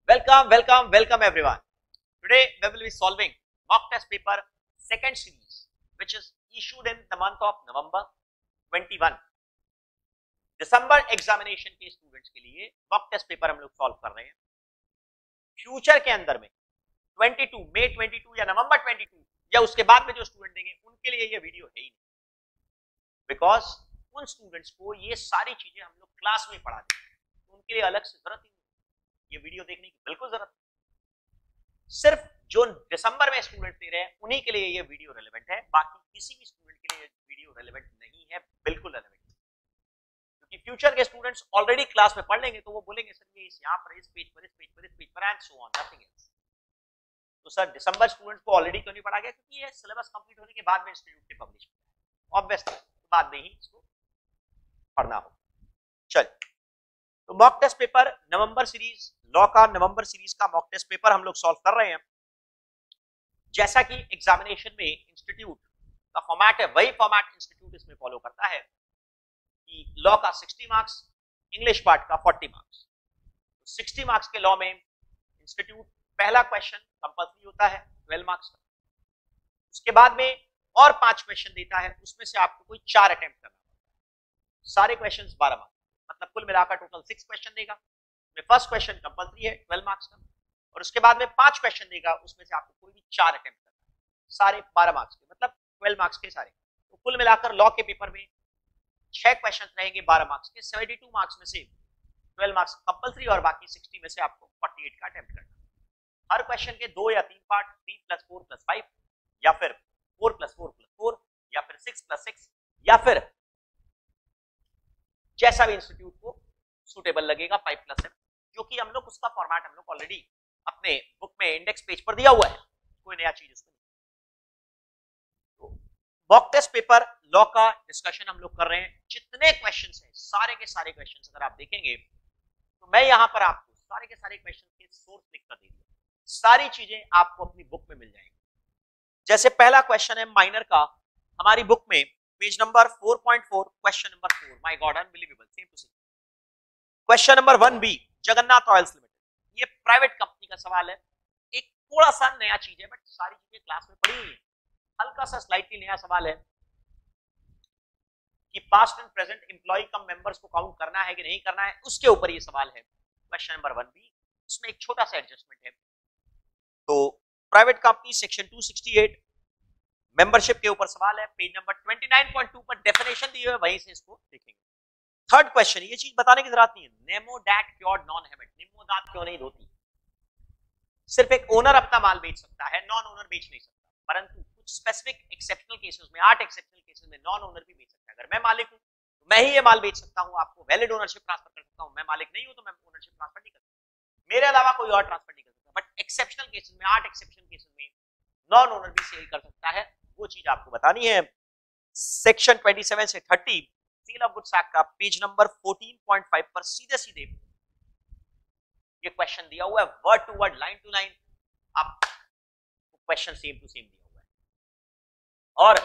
Welcome everyone. Today we will be solving mock test paper second series which is issued in the month of November 21. December examination के students के लिए mock test paper हम लोग solve कर रहे हैं. Future के अंदर में 22 मई 22 या नवंबर 22 या उसके बाद में जो स्टूडेंट देंगे उनके लिए ये वीडियो है ही नहीं, बिकॉज उन स्टूडेंट्स को ये सारी चीजें हम लोग क्लास में पढ़ा देंगे, तो उनके लिए अलग से जरूरत ही नहीं, ये वीडियो देखने की बिल्कुल जरूरत नहीं. सिर्फ जो दिसंबर में स्टूडेंट दे रहे हैं उन्हीं के लिए ये वीडियो रेलेवेंट है, बाकी किसी भी स्टूडेंट के लिए वीडियो रेलेवेंट नहीं है, बिल्कुल रेलेवेंट. क्योंकि फ्यूचर के स्टूडेंट्स ऑलरेडी क्लास में पढ़ लेंगे तो वो बोलेंगे सर ये यहाँ पर इस पेज पर इस पेज पर इस पेज पर and so on, nothing else. तो सर दिसंबर स्टूडेंट्स को ऑलरेडी क्यों नहीं पढ़ा गया? क्योंकि ये सिलेबस कंप्लीट होने के बाद में इंस्टीट्यूट ने पब्लिश किया है, ऑब्वियसली बाद में ही इसको पढ़ना हो. चलिए, तो मॉक टेस्ट पेपर नवंबर सीरीज, लॉ का नवंबर सीरीज का मॉक टेस्ट पेपर हम लोग सॉल्व कर रहे हैं. जैसा कि एग्जामिनेशन में इंस्टीट्यूट का फॉर्मेट है वही फॉर्मेट इंस्टीट्यूट इसमें फॉलो करता है कि लॉ का 60 मार्क्स, इंग्लिश पार्ट का 40 मार्क्स. 60 मार्क्स के लॉ में इंस्टीट्यूट पहला क्वेश्चन कंपल्सरी होता है 12 मार्क्स का, उसके बाद में और 5 क्वेश्चन देता है, उसमें से आपको कोई 4 अटेम्प्ट करना होता है. सारे क्वेश्चन 12 मार्क्स, मतलब कुल मिलाकर टोटल 6 क्वेश्चन देगा. फर्स्ट क्वेश्चन कंपल्सरी है 12 मार्क्स का, और उसके बाद में 5 क्वेश्चन देगा, उसमें से आपको कोई भी 4 अटेम्प्ट करना है, सारे 12 मार्क्स के, मतलब 12 मार्क्स के सारे. तो कुल मिलाकर लॉ के पेपर में 6 क्वेश्चन रहेंगे 12 मार्क्स के. 72 मार्क्स में से 12 मार्क्स कंपल्सरी और बाकी 60 में से आपको 48 का अटेम्प्ट करना है. हर क्वेश्चन के 2 या 3 पार्ट, 3 + 4 + 5 या फिर 4 + 4 + 4 या फिर 6 + 6 या फिर जैसा भी इंस्टीट्यूट को सूटेबल लगेगा 5 + 7, जो कि हम लोग उसका फॉर्मेट हम लोग ऑलरेडी अपने बुक में इंडेक्स पेज पर दिया हुआ है, कोई नया चीज उसमें. तो मॉक टेस्ट पेपर लॉ का डिस्कशन हम लोग कर रहे हैं. जितने क्वेश्चंस हैं सारे के सारे क्वेश्चंस अगर आप देखेंगे तो मैं यहां पर आपको सारे के सारे क्वेश्चन के सोर्स लिख कर दे दिया, सारी चीजें आपको अपनी बुक में मिल जाएंगी. जैसे पहला क्वेश्चन है माइनर का, हमारी बुक में page number 4.4 question number 4, my god unbelievable, same to same. Question number 1B, Jagannath oils limited. ये प्राइवेट कंपनी का सवाल है, एक थोड़ा सा नया चीज है बट सारी चीजें क्लास में पढ़ी हुई है. हल्का सा स्लाइटली नया सवाल है कि past and present employ cum members को काउंट करना है कि नहीं करना है, उसके ऊपर ये सवाल है. क्वेश्चन नंबर 1B, इसमें एक छोटा सा एडजस्टमेंट है. तो प्राइवेट कंपनी सेक्शन 268 मेंबरशिप के ऊपर सवाल है. पेज नंबर 29.2 पर डेफिनेशन दी हुई है, वहीं से इसको देखेंगे. थर्ड क्वेश्चन, ये चीज बताने की जरूरत नहीं है, नेमोडैट क्योर्ड नॉन हेमेट, निम्मो दांत क्यों नहीं धोती. सिर्फ एक ओनर अपना माल बेच सकता है, नॉन ओनर बेच नहीं सकता, परंतु कुछ स्पेसिफिक एक्सेप्शनल केसेस में, 8 एक्सेप्शनल केसेस में नॉन ओनर भी बेच सकता है. अगर मैं मालिक हूं तो मैं ही ये माल बेच सकता हूं, आपको वैलिड ओनरशिप ट्रांसफर कर सकता हूं. मैं मालिक नहीं हूं तो मैं ओनरशिप ट्रांसफर नहीं कर सकता, मेरे अलावा कोई और ट्रांसफर नहीं कर सकता. बट एक्सेप्शनल केसेस में, 8 एक्सेप्शनल केसेस में नॉन ओनर भी सेल कर सकता है, वो चीज आपको बतानी है. सेक्शन 27 से 30 सेल ऑफ गुड्स एक्ट का पेज नंबर 14.5 पर सीधे सीधे ये क्वेश्चन दिया हुआ है, word to word, line to line. आप क्वेश्चन सेम टू सेम दिया हुआ है और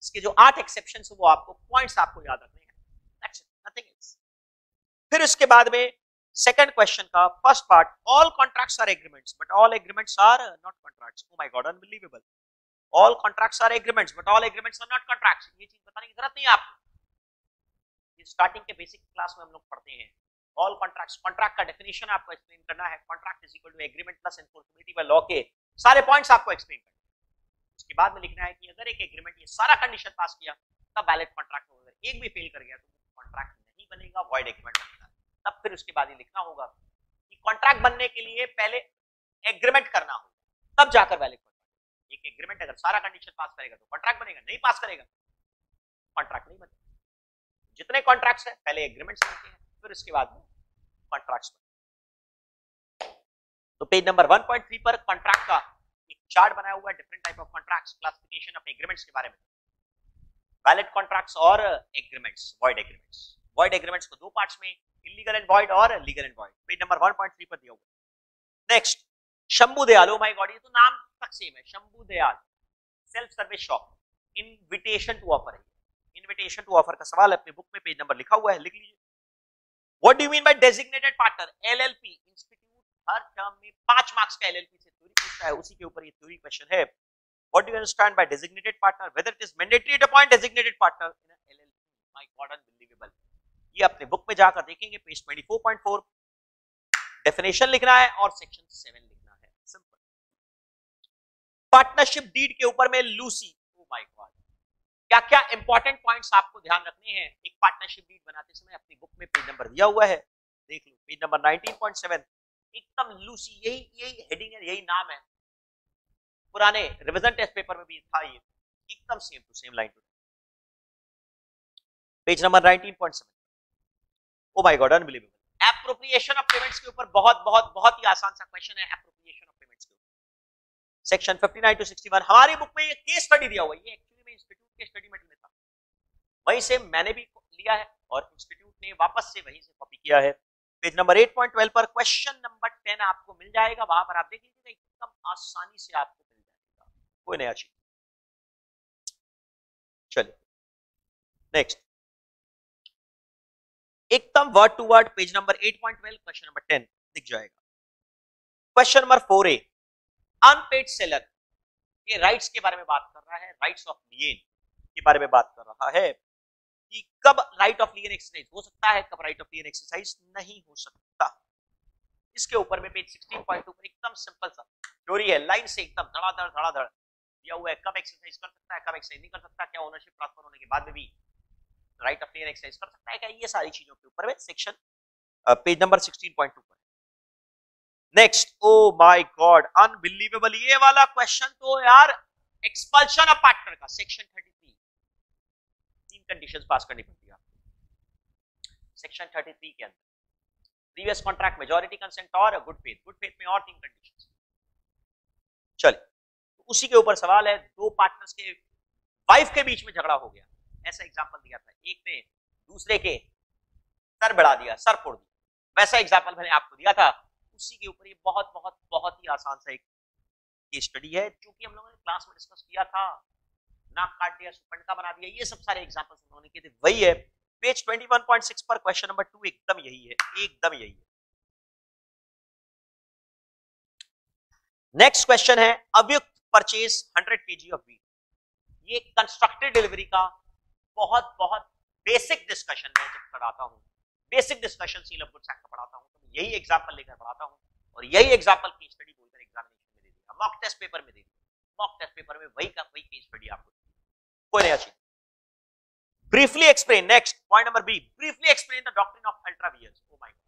इसके जो 8 एक्सेप्शंस है वो आपको पॉइंट्स आपको याद रखने हैं, दैट्स इट, नथिंग एल्स. फिर इसके बाद में सेकंड क्वेश्चन का first part, all contracts are agreements but all agreements are not contracts. Oh my god unbelievable. All contracts are agreements but all agreements are not contracts. ये चीज बताने की जरूरत नहीं है आपको, ये स्टार्टिंग के बेसिक क्लास में हम लोग पढ़ते हैं. ऑल कॉन्ट्रैक्ट्स, कॉन्ट्रैक्ट का डेफिनेशन आपको एक्सप्लेन करना है. Contract is equal to agreement plus enforceability by law के सारे पॉइंट्स आपको एक्सप्लेन करना है. उसके बाद में लिखना है कि अगर एक एग्रीमेंट ये सारा कंडीशन पास किया तब वैलिड कॉन्ट्रैक्ट होगा, अगर एक भी फेल कर गया तो कॉन्ट्रैक्ट नहीं बनेगा, वॉइड एग्रीमेंट बनेगा. तब फिर उसके बाद ये लिखना होगा कि कॉन्ट्रैक्ट बनने के लिए पहले एग्रीमेंट करना होगा, तब जाकर वैलिड कॉन्ट्रैक्ट. एक एग्रीमेंट अगर सारा कंडीशन पास करेगा तो कॉन्ट्रैक्ट बनेगा, नहीं पास करेगा कॉन्ट्रैक्ट नहीं बनेगा. जितने कॉन्ट्रैक्ट्स है पहले एग्रीमेंट्स बनते हैं, फिर उसके बाद में कॉन्ट्रैक्ट्स बनते हैं. तो पेज नंबर 1.3 पर कॉन्ट्रैक्ट का एक चार्ट बनाया हुआ है, different type of contracts, classification of agreements के बारे में, वैलिड कॉन्ट्रैक्ट्स और agreements, void agreements. Void agreements को 2 पार्ट्स में, इलीगल एंड वॉइड और legal and void. Page number 1.3 पर दिया हुआ है. Next, Shambhu Dayal. Oh my god, ये तो नाम तक सेम है, Shambhu Dayal self service shop, invitation to offer है. इनविटेशन टू ऑफर का सवाल अपनी बुक में पेज नंबर लिखा हुआ है, लिख लीजिए. What do you mean by designated partner? LLP, institute her term में 5 मार्क्स का एलएलपी से थ्योरी पूछता है, उसी के ऊपर ये थ्योरी क्वेश्चन है। What do you understand by designated partner? Whether it is mandatory to appoint designated partner in an LLP? My God, unbelievable. ये अपने बुक में जाकर देखेंगे, पेज 24.4 डेफिनेशन लिखना है और सेक्शन 7 लिखना है, सिंपल। पार्टनरशिप डीड के ऊपर में लूसी, ओ माय गॉड, क्या क्या इंपॉर्टेंट पॉइंट्स आपको ध्यान रखने हैं एक पार्टनरशिप डीड बनाते समय। अपनी बुक में पेज नंबर दिया हुआ है, देख लो, पेज नंबर 19.7, एकदम लूसी, यही हेडिंग है, यही नाम है, पुराने रिवीजन टेस्ट पेपर में भी था ये, एकदम same to same line to page number 19.7। Oh my god, unbelievable. Appropriation of payments के ऊपर बहुत ही आसान सा क्वेश्चन है, एप्रोप्रिएशन ऑफ पेमेंट्स के ऊपर, सेक्शन 59 to 61। हमारी बुक में ये केस स्टडी दिया हुआ है, ये एक्चुअली में इंस्टीट्यूट के स्टडी मटेरियल में था, वहीं से मैंने भी लिया है और इंस्टीट्यूट ने वापस से वहीं से कॉपी किया है। पेज नंबर 8.12 पर क्वेश्चन नंबर 10 आपको मिल जाएगा, वहां पर आप देख लीजिएगा, एकदम आसानी से आपको मिल जाएगा, कोई नया चीज। चलिए नेक्स्ट, एकदम word to word page number 8.12 question number 10 दिख जाएगा। Question number 4A, unpaid seller के राइट्स के बारे में बात कर रहा है, राइट्स ऑफ लिएन के बारे में बात कर रहा है कि कब राइट ऑफ लिएन एक्सरसाइज हो सकता है, कब राइट ऑफ लिएन एक्सरसाइज नहीं हो सकता। इसके ऊपर में पेज 16.2 पर एकदम सिंपल सा थ्योरी है, लाइन से एकदम धड़ाधड़ दिया हुआ है, कब एक्सरसाइज कर सकता है, कब एक्सरसाइज नहीं कर सकता, क्या ओनरशिप ट्रांसफर होने के बाद में भी राइट ऑफ लिएन एक्सरसाइज कर सकता है क्या, ये सारी चीजों के ऊपर में सेक्शन पेज नंबर 16.2 पर। Next, O my god, unbelievable, ये वाला क्वेश्चन तो यार एक्सपल्शन ऑफ पार्टनर का, सेक्शन 33, 3 कंडीशंस पास करनी पड़ती है आपको सेक्शन 33 के अंदर, प्रीवियस कॉन्ट्रैक्ट, मेजॉरिटी कंसेंट और गुड फेथ, गुड फेथ में और 3 कंडीशंस। चलिए, तो उसी के ऊपर सवाल है, दो पार्टनर्स के वाइफ के बीच में झगड़ा हो गया, ऐसा एग्जांपल दिया था, एक ने दूसरे के सर बढ़ा दिया, सर फोड़ दिया, वैसा एग्जांपल मैंने आपको दिया था, उसी के ऊपर ये बहुत ही आसान सा एक केस स्टडी है, जो कि हम लोगों ने क्लास में डिस्कस किया था, नाक काट दिया, सुपंडा बना दिया, ये सब सारे एग्जांपल्स हम लोगों ने किए थे, वही है। पेज 21.6 पर क्वेश्चन नंबर 2 एकदम यही है, एकदम यही है। नेक्स्ट क्वेश्चन है, Avyukt purchase 100 kg of wheat. ये कंस्ट्रक्टेड डिलीवरी का बहुत बेसिक डिस्कशन मैं जब कराता हूं, basic discussion seal of goods act पढ़ाता हूं, तो यही एग्जांपल लेकर पढ़ाता हूं और यही एग्जांपल केस स्टडी बोलकर एग्जामिनेशन में दे दिया, मॉक टेस्ट पेपर में दे दिया, मॉक टेस्ट पेपर में वही केस स्टडी आपको, कोई नया चीज। Briefly explain, next point number B, briefly explain the doctrine of ultra vires. Oh my god,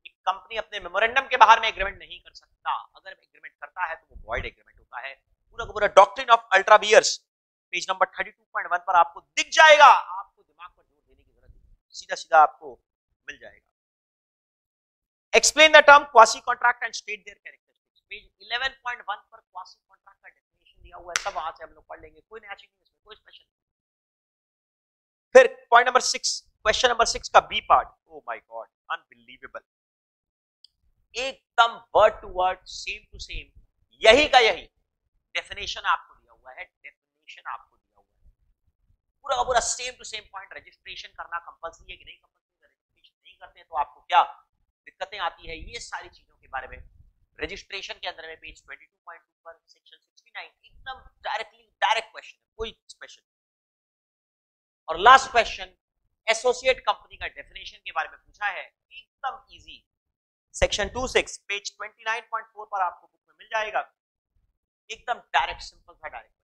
एक कंपनी अपने मेमोरेंडम के बाहर में एग्रीमेंट नहीं कर सकता, अगर एग्रीमेंट करता है तो वो वॉइड एग्रीमेंट होता है, पूरा का पूरा doctrine of ultra वीयर्स page number 32.1 पर आपको दिख जाएगा, आपको दिमाग पर जोर देने की जरूरत नहीं, सीधा आपको मिल जाएगा। Explain the term quasi contract and state their characteristics, page 11.1 पर क्वासी कॉन्ट्रैक्ट का डेफिनेशन दिया हुआ है, सब वहां से हम लोग पढ़ लेंगे, कोई नया चीज नहीं इसमें, कोई स्पेशल। फिर पॉइंट नंबर 6, क्वेश्चन नंबर 6 का B part, oh my god, unbelievable, एकदम word to word same to same यही का यही डेफिनेशन आपको दिया हुआ है, डेफिनेशन आपको दिया हुआ है, पूरा का पूरा same to same point. Registration करना कंपल्सरी है कि नहीं कंपल्सरी, रजिस्ट्रेशन नहीं करते हैं तो आपको क्या दिक्कतें आती है, ये सारी चीजों के बारे में रजिस्ट्रेशन के अंदर में पेज 22.2 पर सेक्शन 69 एकदम डायरेक्ट क्वेश्चन है, कोई स्पेशल। और लास्ट क्वेश्चन एसोसिएट कंपनी का डेफिनेशन के बारे में पूछा है, एकदम इजी, सेक्शन 26 पेज 29.4 पर आपको बुक में मिल जाएगा, एकदम डायरेक्ट सिंपल था, डायरेक्ट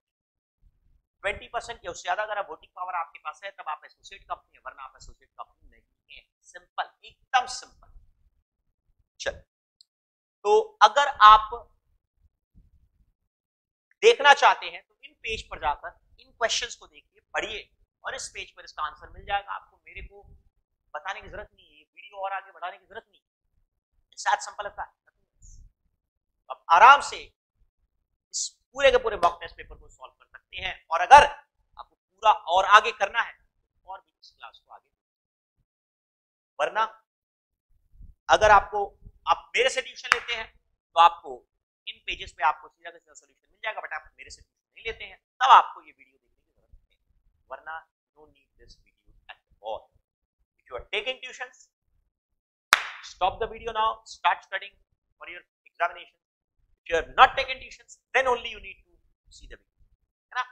20% या उससे ज्यादा अगर वोटिंग पावर आपके पास है तब आप एसोसिएट कंपनी है, वरना आप एसोसिएट कंपनी नहीं है, सिंपल, एकदम सिंपल। चल, तो अगर आप देखना चाहते हैं तो इन पेज पर जाकर इन क्वेश्चंस को देखिए, पढ़िए और इस पेज पर इसका आंसर मिल जाएगा आपको, मेरे को बताने की जरूरत नहीं है, वीडियो और आगे बढ़ाने की जरूरत नहीं, साथ सिंपल है। अब आराम से इस पूरे के पूरे मॉक टेस्ट पेपर को सॉल्व कर सकते हैं, और अगर आपको पूरा और आगे करना है और भी इस क्लास को आगे, वरना अगर आप मेरे से ट्यूशन लेते हैं तो आपको इन पेजेस पे आपको सीधा का सीधा सॉल्यूशन मिल जाएगा, बट आप मेरे से ट्यूशन नहीं लेते हैं तब आपको ये वीडियो देखने की जरूरत है, वरना no need this video at all. If you are taking tuitions, stop the video now, start studying, for your examination. If you are not taking tuitions, then only you need to see the video, है ना?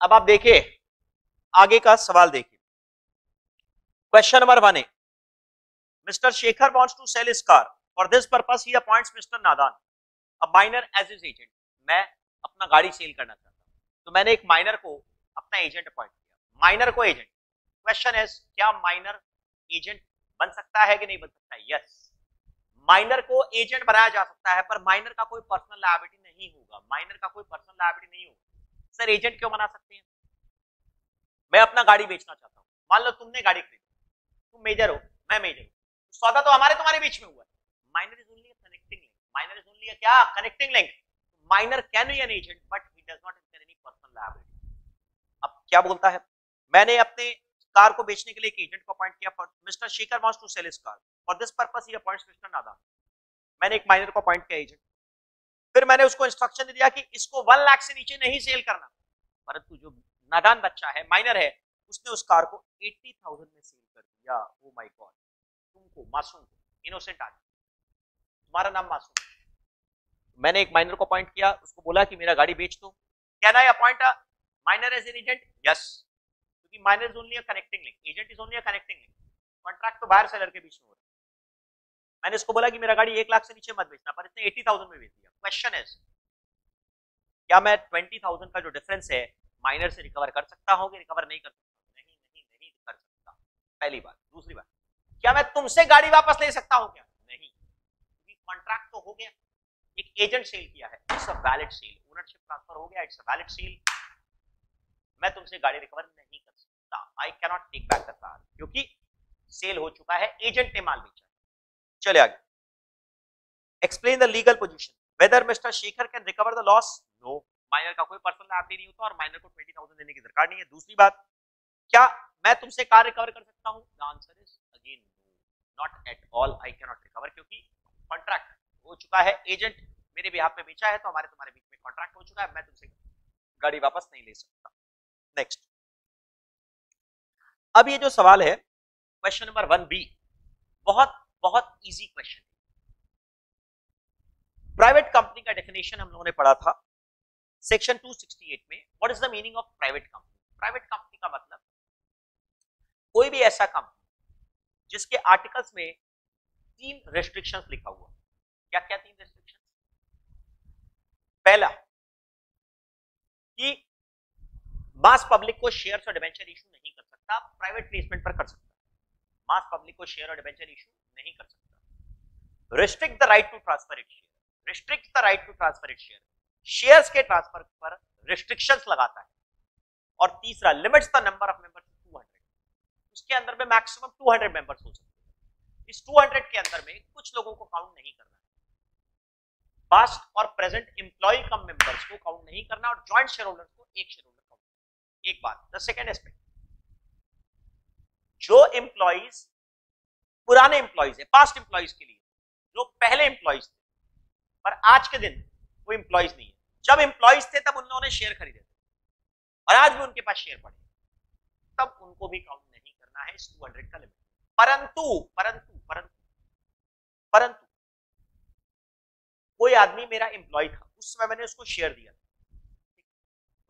अब आप देखिए आगे का सवाल देखिए. Question number 1 है, Mr. Shekhar wants to sell his car. For this purpose, he appoints Mr. Nadan, a minor, as his agent. मैं अपना गाड़ी सेल करना चाहता हूँ, तो मैंने एक माइनर को अपना एजेंट अपॉइंट किया. माइनर को एजेंट. क्वेश्चन है, क्या माइनर एजेंट बन सकता है कि नहीं बन सकता है? यस, माइनर को एजेंट बनाया जा सकता है, पर माइनर का कोई पर्सनल लायबिलिटी नहीं होगा. माइनर का कोई पर्सनल लायबिलिटी नहीं होगा. सर एजेंट क्यों बना सकते हैं? मैं अपना गाड़ी बेचना चाहता हूं. मान लो तुमने गाड़ी खरीदी, तुम मेजर हो, मैं मेजर हूं, सौदा तो हमारे तुम्हारे बीच में हुआ है. Minor is only a connecting link. Minor is only a क्या? Connecting link. Minor can be an agent but he does not incur any personal liability. अब क्या बोलता है, मैंने अपने कार को बेचने के लिए एक एजेंट को अपॉइंट किया. For mister Shekhar wants to sell his car. For this purpose he appoints mister Nadan. मैंने एक माइनर को अपॉइंट किया एजेंट. फिर मैंने उसको इंस्ट्रक्शन दे दिया कि इसको 1 लाख से नीचे नहीं सेल करना. परंतु जो नादान बच्चा है, माइनर है, उसने उस कार को 80,000 में सेल कर दिया. ओ माय गॉड. तुमको, मासूम को, इनोसेंट आदमी, तुम्हारा नाम मासूम. मैंने एक माइनर को अपॉइंट किया, उसको बोला कि मेरा गाड़ी बेच दो. Can I appoint a minor as an agent? Yes, क्योंकि minor is only a connecting link, agent is only a connecting link. Contract तो बायर सेलर के बीच में हो रहा है. मैंने इसको बोला कि मेरा गाड़ी 1 लाख से नीचे मत बेचना, पर इसने 80,000 में बेच दिया. क्वेश्चन है, क्या मैं 20,000 का जो डिफरेंस है माइनर से रिकवर कर सकता हूं कि रिकवर नहीं कर सकता? नहीं नहीं नहीं कर सकता. पहली बात. दूसरी बात, क्या मैं तुमसे गाड़ी वापस ले सकता हूं? क्या नहीं, क्योंकि कॉन्ट्रैक्ट तो हो गया, एक एजेंट सेल किया है, it's a valid sale, ownership transfer हो गया, इट्स अ वैलिड सेल. मैं तुमसे गाड़ी रिकवर नहीं कर सकता. I can not take back the car, क्योंकि सेल हो चुका है, एजेंट ने माल बेचा. चले आगे. Explain the legal position. Whether mister Shekhar can recover the loss? No, minor का कोई पर्सनल लायबिलिटी नहीं होता और माइनर को 20,000 देने की दरकार नहीं है. दूसरी बात, क्या मैं तुमसे कार रिकवर कर सकता हूं? The answer is again no, not at all. I can not recover, क्योंकि कॉन्ट्रैक्ट हो चुका है, एजेंट मेरे बिहाफ पे बेचा है, तो हमारे तुम्हारे बीच में कॉन्ट्रैक्ट हो चुका है. मैं तुमसे गाड़ी वापस नहीं ले सकता. नेक्स्ट. अब ये जो सवाल है क्वेश्चन नंबर 1B, बहुत बहुत इजी क्वेश्चन. प्राइवेट कंपनी का डेफिनेशन हम लोगों ने पढ़ा था सेक्शन 268 में. What is the meaning of private company? Private company का मतलब कोई भी ऐसा कंपनी जिसके आर्टिकल्स में 3 रेस्ट्रिक्शंस लिखा हुआ. क्या क्या 3 रेस्ट्रिक्शंस? पहला कि मास पब्लिक को शेयर्स और डिबेंचर इशू नहीं कर सकता, प्राइवेट प्लेसमेंट पर कर सकता. मास पब्लिक को शेयर और डिबेंचर इशू नहीं कर सकता. Restrict the right to transfer it share. Restrict the right to transfer it share. Shares के ट्रांसफर पर रिस्ट्रिक्शंस लगाता है. और तीसरा, limits the number of members 200. उसके अंदर में मैक्सिमम 200 मेंबर्स हो सकते हैं. इस 200 के अंदर में कुछ लोगों को काउंट नहीं करना है. पास्ट और प्रेजेंट एम्प्लॉय कम मेंबर्स को काउंट नहीं करना और जॉइंट शेयर होल्डर्स को एक शेयर होल्डर काउंट. एक बात. द सेकंड एस्पेक्ट, जो एम्प्लॉइज पुराने एम्प्लॉइज है, पास्ट एम्प्लॉइज के लिए जो पहले एम्प्लॉइज थे पर आज के दिन वो एम्प्लॉइज नहीं है. जब एम्प्लॉइज थे तब उन्होंने शेयर खरीदे थे और आज भी उनके पास शेयर पड़े, तब उनको भी काउंट नहीं करना है इस 200 का लिमिट. परंतु परंतु परंतु परंतु कोई आदमी मेरा एम्प्लॉय था, उस समय मैंने उसको शेयर दिया,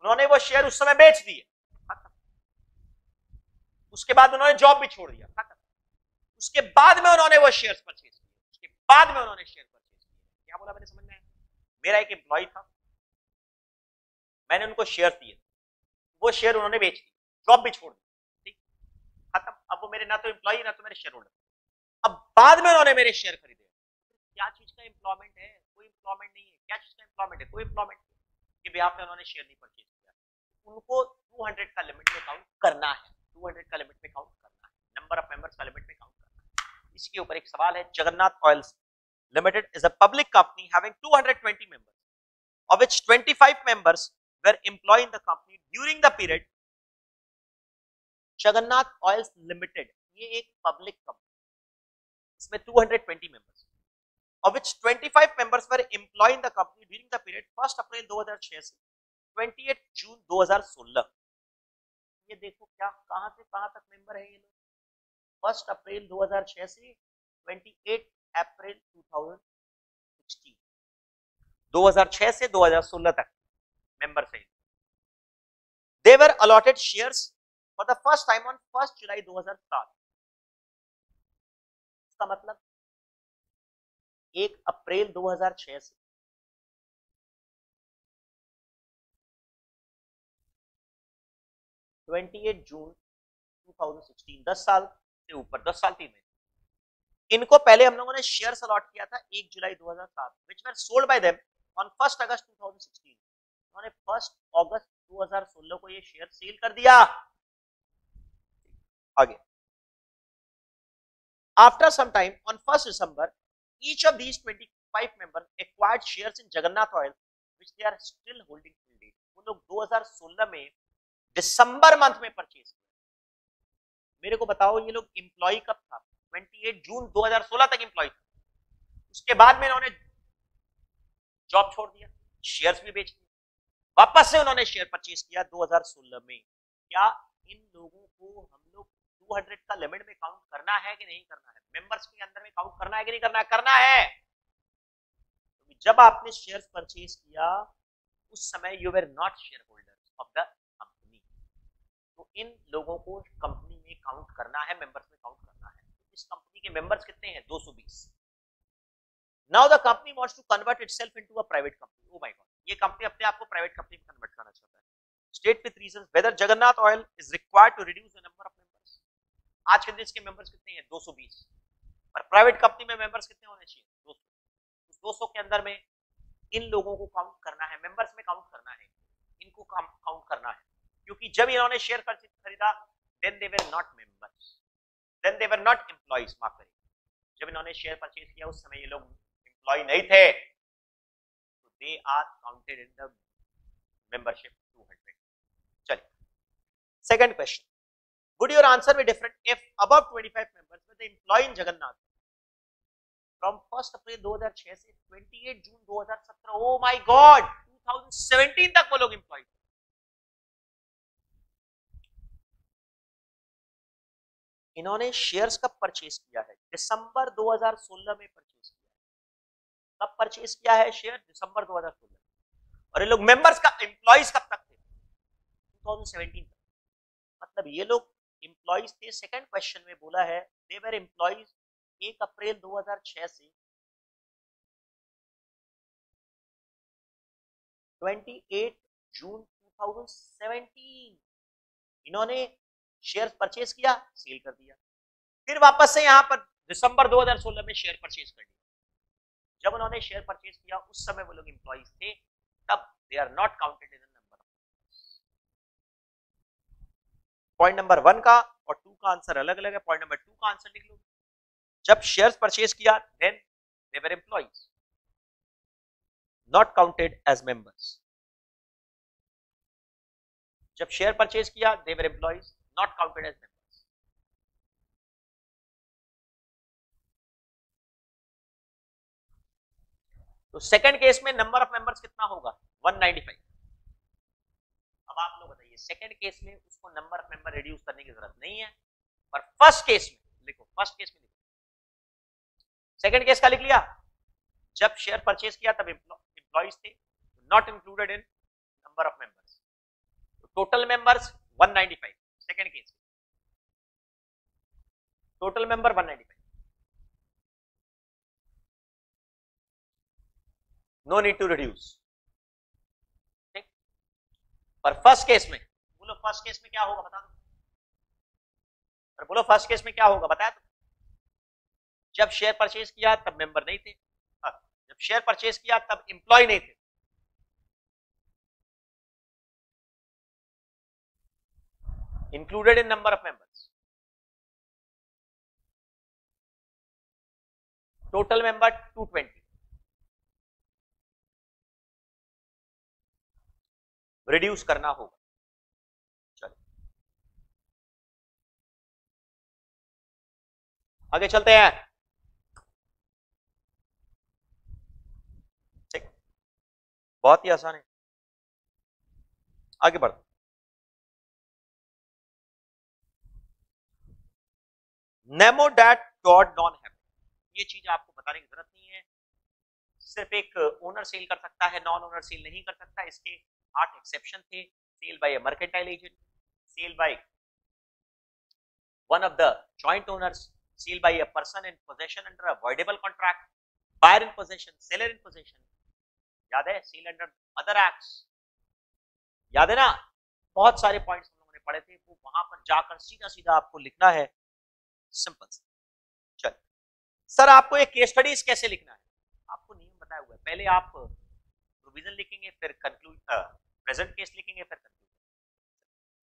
उन्होंने वो शेयर उस समय बेच दिए, खत्म. उसके बाद उन्होंने जॉब भी छोड़ दिया, खत्म. उसके बाद में उन्होंने वो शेयर्स परचेज किए, उसके बाद में उन्होंने शेयर परचेज किए. क्या बोला मैंने, समझ में आया? मेरा एक एम्प्लॉय था, मैंने उनको शेयर दिए, वो शेयर उन्होंने बेच दिए, जॉब भी छोड़ दी, ठीक, खत्म. अब वो मेरे ना तो एम्प्लॉय ना तो मेरे शेयर होल्डर. अब बाद में उन्होंने मेरे शेयर खरीदे. क्या चीज का एम्प्लॉयमेंट है? कोई एम्प्लॉयमेंट नहीं है. क्या चीज का एम्प्लॉयमेंट है? कोई एम्प्लॉयमेंट के बिहाफ पे उन्होंने शेयर नहीं परचेज किया. उनको 200 का लिमिट में काउंट करना है. 200 का लिमिट में काउंट करना है. नंबर ऑफ मेंबर्स का लिमिट में काउंट करना है. इसके ऊपर एक सवाल है. Jagannath oils limited is a public company having 220 members, of which 25 members were employed in the company during the period. Jagannath oils limited ये एक पब्लिक कंपनी, इसमें 220 members, of which 25 members were employed in the company during the period 1 अप्रैल 2006 से 28 जून 2016. ये देखो क्या कहां से कहां तक मेंबर है ये लोग. 1 अप्रैल 2006 से 28 अप्रैल 2016, 2006 से 2016 तक मेंबर से they were allotted shares for the first time on 1 July 2007। इसका मतलब 1 अप्रैल 2006 से 28 जून 2016, 10 साल से ऊपर, 10 साल 3 महीने। इनको पहले हम लोगों ने शेयर्स अलॉट किया था 1 July 2007, which were sold by them on 1 अगस्त 2016। उन्होंने 1 अगस्त 2016 को ये शेयर सेल कर दिया। आगे, after some time on 1 December each of these 25 members acquired shares in Jagannath Oil which they are still holding till date। वो लोग 2016 में दिसंबर मंथ में परचेज किया। मेरे को बताओ ये लोग एम्प्लॉय कब था? 28 जून 2016 तक एम्प्लॉय था। उसके बाद में इन्होंने जॉब छोड़ दिया, शेयर्स भी बेच दिए, वापस से उन्होंने शेयर परचेज किया 2016 में। क्या इन लोगों को हम लोग 200 का लिमिट में काउंट करना है कि नहीं करना है? मेंबर्स के अंदर में काउंट करना है कि नहीं करना है? करना है। तो जब आपने शेयर्स परचेज किया उस समय you were not share holders of the company, तो इन लोगों को कंपनी में काउंट करना है, मेंबर्स में काउंट करना है। इस कंपनी के मेंबर्स कितने हैं? 220। Now the company wants to convert itself into a private company. Oh my god, ये कंपनी अपने आप को प्राइवेट कंपनी में कन्वर्ट करना चाहता है। State with reasons whether Jagannath oil is required to reduce the number of members. आज के दिन इसके मेंबर्स कितने हैं? 220। पर प्राइवेट कंपनी में मेंबर्स कितने होने चाहिए? 200। उस 200 के अंदर में इन लोगों को काउंट करना है, मेंबर्स में काउंट करना है, इनको काउंट करना है। क्योंकि जब इन्होंने शेयर खरीदा then they were not members, then they were not employees. माफ करिए, जब इन्होंने शेयर परचेज किया उस समय ये लोग एम्प्लॉय नहीं थे, तो they are counted in the membership 200। चलिए, second question, would your answer be different if above 25 members were the employee in Jagannath from 1st April 2006 से 28 जून 2017? oh my god, 2017 तक वो लोग एम्प्लॉय थे। इन्होंने शेयर्स कब परचेज किया है? दिसंबर 2016 में परचेज किया है। कब परचेज किया है शेयर? दिसंबर 2016। और ये लोग मेंबर्स का एम्प्लॉइज कब तक थे? 2017 तक। मतलब ये लोग एम्प्लॉइज थे। सेकंड क्वेश्चन में बोला है दे वर एम्प्लॉइज 1 अप्रैल 2006 से 28 जून 2017 इन्होंने शेयर परचेज किया, सेल कर दिया, फिर वापस से यहां पर दिसंबर 2016 में शेयर परचेज कर दिया। जब उन्होंने शेयर परचेज किया उस समय वो लोग एम्प्लॉइज थे, तब they are not counted in the number. Point number 1 का और 2 का आंसर अलग अलग है। पॉइंट नंबर 2 का आंसर लिख लो, जब शेयर्स परचेज किया then they were employees, not counted as members. जब शेयर परचेज किया they were employees, not counted as members. तो सेकंड केस में नंबर ऑफ मेंबर्स कितना होगा? 195। अब आप लोग बताइए, सेकंड केस में उसको नंबर ऑफ मेंबर रिड्यूस करने की जरूरत नहीं है, पर फर्स्ट केस में लिखो, फर्स्ट केस में लिखो। सेकंड केस का लिख लिया, जब शेयर परचेज किया तब एम्प्लॉइज थे, not included in number of members. Total members 195। Second case total member 195, no need to reduce. ठीक, पर फर्स्ट केस में बोलो, फर्स्ट केस में क्या होगा बता दो, पर बोलो फर्स्ट केस में क्या होगा बताया तो। जब शेयर परचेज किया तब मेंबर नहीं थे, जब शेयर परचेज किया तब एम्प्लॉय नहीं थे। Included in number of members, total member 220, reduce करना होगा। चलो आगे चलते हैं। ठीक, बहुत ही आसान है, आगे बढ़ो। Nemo that God non have, ये चीज आपको बताने की जरूरत नहीं है। सिर्फ एक ओनर सेल कर सकता है, नॉन ओनर सेल नहीं कर सकता। इसके 8 एक्सेप्शन थे। Sale by a mercantile agent, sale by one of the joint owners, sale by a person in possession under a voidable contract, buyer in possession, seller in possession, याद है, cell under other acts, याद है ना। बहुत सारे points हम लोगों ने पढ़े थे, वो वहां पर जाकर सीधा सीधा आपको लिखना है, सिंपल। चल सर, आपको एक केस स्टडीज कैसे लिखना है, आपको नियम बताया हुआ है। पहले आप प्रोविजन लिखेंगे, फिर कंक्लूड, प्रेजेंट केस लिखेंगे, फिर कंक्लूड।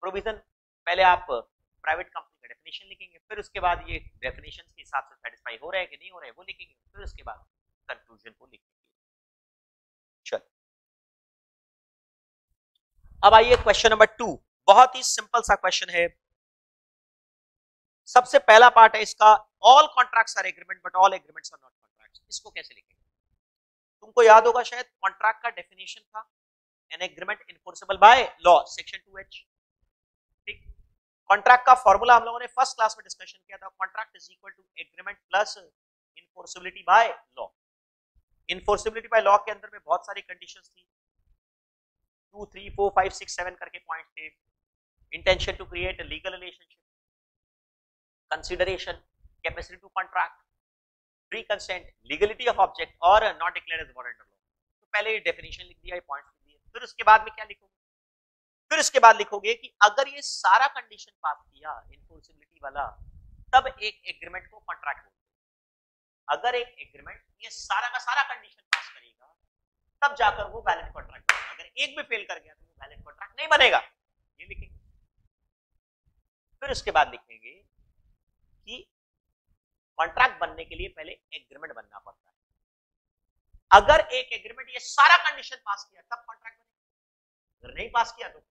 प्रोविजन पहले आप प्राइवेट कंपनी का डेफिनेशन लिखेंगे, फिर उसके बाद ये डेफिनेशंस के हिसाब से सेटिस्फाई हो रहा है कि नहीं हो रहा है वो लिखेंगे, फिर उसके बाद कंक्लूजन को लिखेंगे। चल अब आइए क्वेश्चन नंबर 2, बहुत ही सिंपल सा क्वेश्चन है। सबसे पहला पार्ट है इसका, all contracts are agreement but all agreements are not contracts. इसको कैसे लिखेंगे? तुमको याद होगा शायद, कॉन्ट्रैक्ट का डेफिनेशन था an agreement enforceable by law, section 2H। ठीक, कॉन्ट्रैक्ट का फॉर्मूला हम लोगों ने फर्स्ट क्लास में डिस्कशन किया था, contract is equal to agreement plus enforceability by law. Enforceability by law के अंदर में बहुत सारी कंडीशंस थी, 2, 3, 4, 5, 6, 7 करके पॉइंट्स थे। Intention to create a legal relationship, consideration, capacity to contract, free consent, legality of object और not declared as war under law. तो पहले ये डेफिनेशन लिख दिया, ये पॉइंट्स लिख दिए, फिर उसके बाद में क्या लिखोगे? फिर इसके बाद लिखोगे कि अगर ये सारा कंडीशन पास किया इनफोर्सिबिलिटी वाला, तब एक एग्रीमेंट को कॉन्ट्रैक्ट बोलते हैं। अगर एक एग्रीमेंट ये सारा का सारा कंडीशन पास करेगा, तब जाकर वो वैलिड कॉन्ट्रैक्ट बनेगा। अगर एक भी फेल कर गया तो वो वैलिड कॉन्ट्रैक्ट नहीं बनेगा। ये लिखेंगे। फिर उसके बाद लिखेंगे कि कॉन्ट्रैक्ट बनने के लिए पहले एग्रीमेंट बनना पड़ता है। अगर एक एग्रीमेंट ये सारा कंडीशन पास किया तब कॉन्ट्रैक्ट बनेगा, अगर नहीं पास किया तो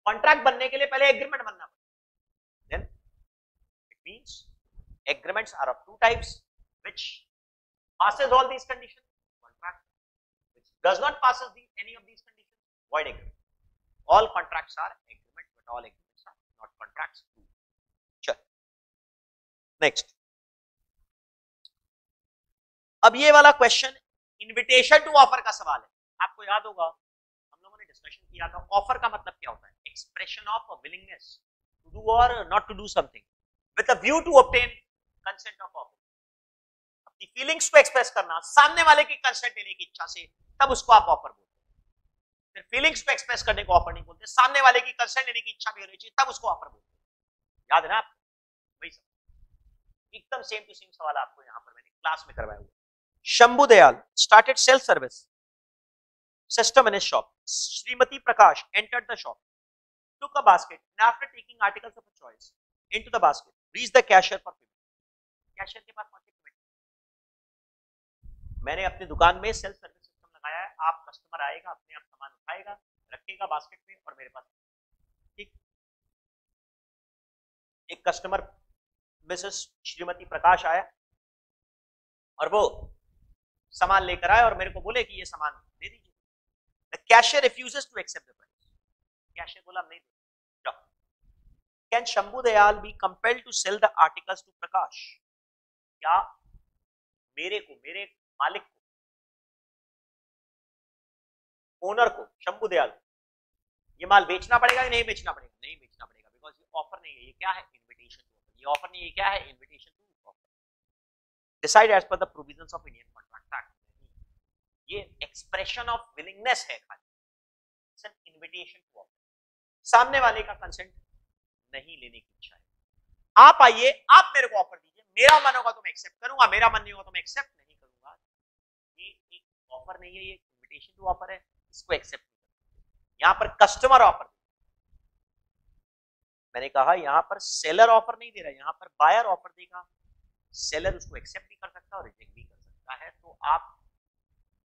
कॉन्ट्रैक्ट बनने के लिए पहले एग्रीमेंट बनना पड़ता है। Then it means agreements are of two types, which passes all these conditions, contract, which does not passes any of these conditions, void agreement. All contracts are agreement, but all agreements are not contracts. चल next, अब ये वाला question invitation to offer का सवाल है। आपको याद होगा हम लोगों ने डिस्कशन किया था, ऑफर का मतलब क्या होता है? Expression of willingness to do और not to do something with a view to obtain consent of offer. अपनी फीलिंग्स को एक्सप्रेस करना सामने वाले की कंसेंट लेने की इच्छा से, तब उसको आप ऑफर बोलते हैं। फिर फीलिंग्स को एक्सप्रेस करने को ऑफर नहीं बोलते, सामने वाले की कंसेंट लेने की इच्छा भी होनी चाहिए, तब उसको ऑफर बोलते हैं। याद है ना आपको? वही सब एकदम सेम टू सेम सवाल आपको यहां पर मैंने क्लास में करवाया हुआ। Shambhu Dayal started self service system in his shop. Srimati Prakash entered the shop, took a basket, and after taking articles of her choice into the basket, reached the cashier for payment. Cashier के पास पहुंचे payment. मैंने अपनी दुकान में self service system लगाया है, आप customer आएगा, अपने आप सामान उठाएगा, रखेगा बास्केट में और मेरे पास। ठीक, एक कस्टमर मिसेस श्रीमती प्रकाश आया और वो सामान लेकर आए और मेरे को बोले कि ये सामान दे दीजिए। The cashier refuses to accept the price. Cashier बोला नहीं दे। Can Shambhu Dayal be compelled to sell the articles to Prakash? क्या मेरे को, मेरे मालिक को, ओनर को, शंभू दयाल ये माल बेचना पड़ेगा कि नहीं बेचना पड़ेगा? नहीं बेचना पड़ेगा, बिकॉज ये ऑफर नहीं है। ये क्या है? Invitation to offer. ये ऑफर नहीं है, क्या है? Invitation to offer. Decide as per the provisions of Indian contract act. ये एक्सप्रेशन ऑफ विलिंगनेस है, खाली इन्विटेशन टू ऑफर। सामने वाले का कंसेंट नहीं लेने की इच्छा है। आप आइए, आप मेरे को ऑफर दीजिए, मेरा मन होगा तो मैं एक्सेप्ट करूंगा, मेरा मन नहीं होगा तो मैं एक्सेप्ट नहीं करूंगा। ये एक ऑफर नहीं है, ये इन्विटेशन टू ऑफर है, इसको एक्सेप्ट नहीं करूंगा। यहां पर कस्टमर ऑफर, मैंने कहा यहां पर सेलर ऑफर नहीं दे रहा, यहां पर बायर ऑफर देगा। सेलर उसको एक्सेप्ट भी कर सकता है और रिजेक्ट भी कर सकता है। तो आप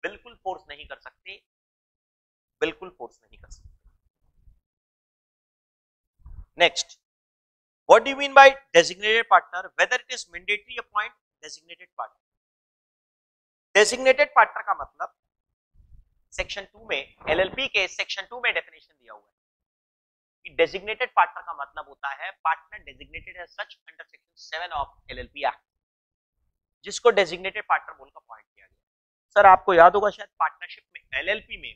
बिल्कुल फोर्स नहीं कर सकते, बिल्कुल फोर्स नहीं कर सकते। Next, what do you mean by designated partner, whether it is mandatory appoint designated partner. Designated partner का मतलब सेक्शन 2 में, एलएलपी के सेक्शन 2 में डेफिनेशन दिया हुआ है कि डेजिग्नेटेड पार्टनर का मतलब होता है partner designated as such under section 7 of LLP act. जिसको डेजिग्नेटेड पार्टनर बोलकर अपॉइंट किया गया। सर आपको याद होगा शायद पार्टनरशिप में एलएलपी में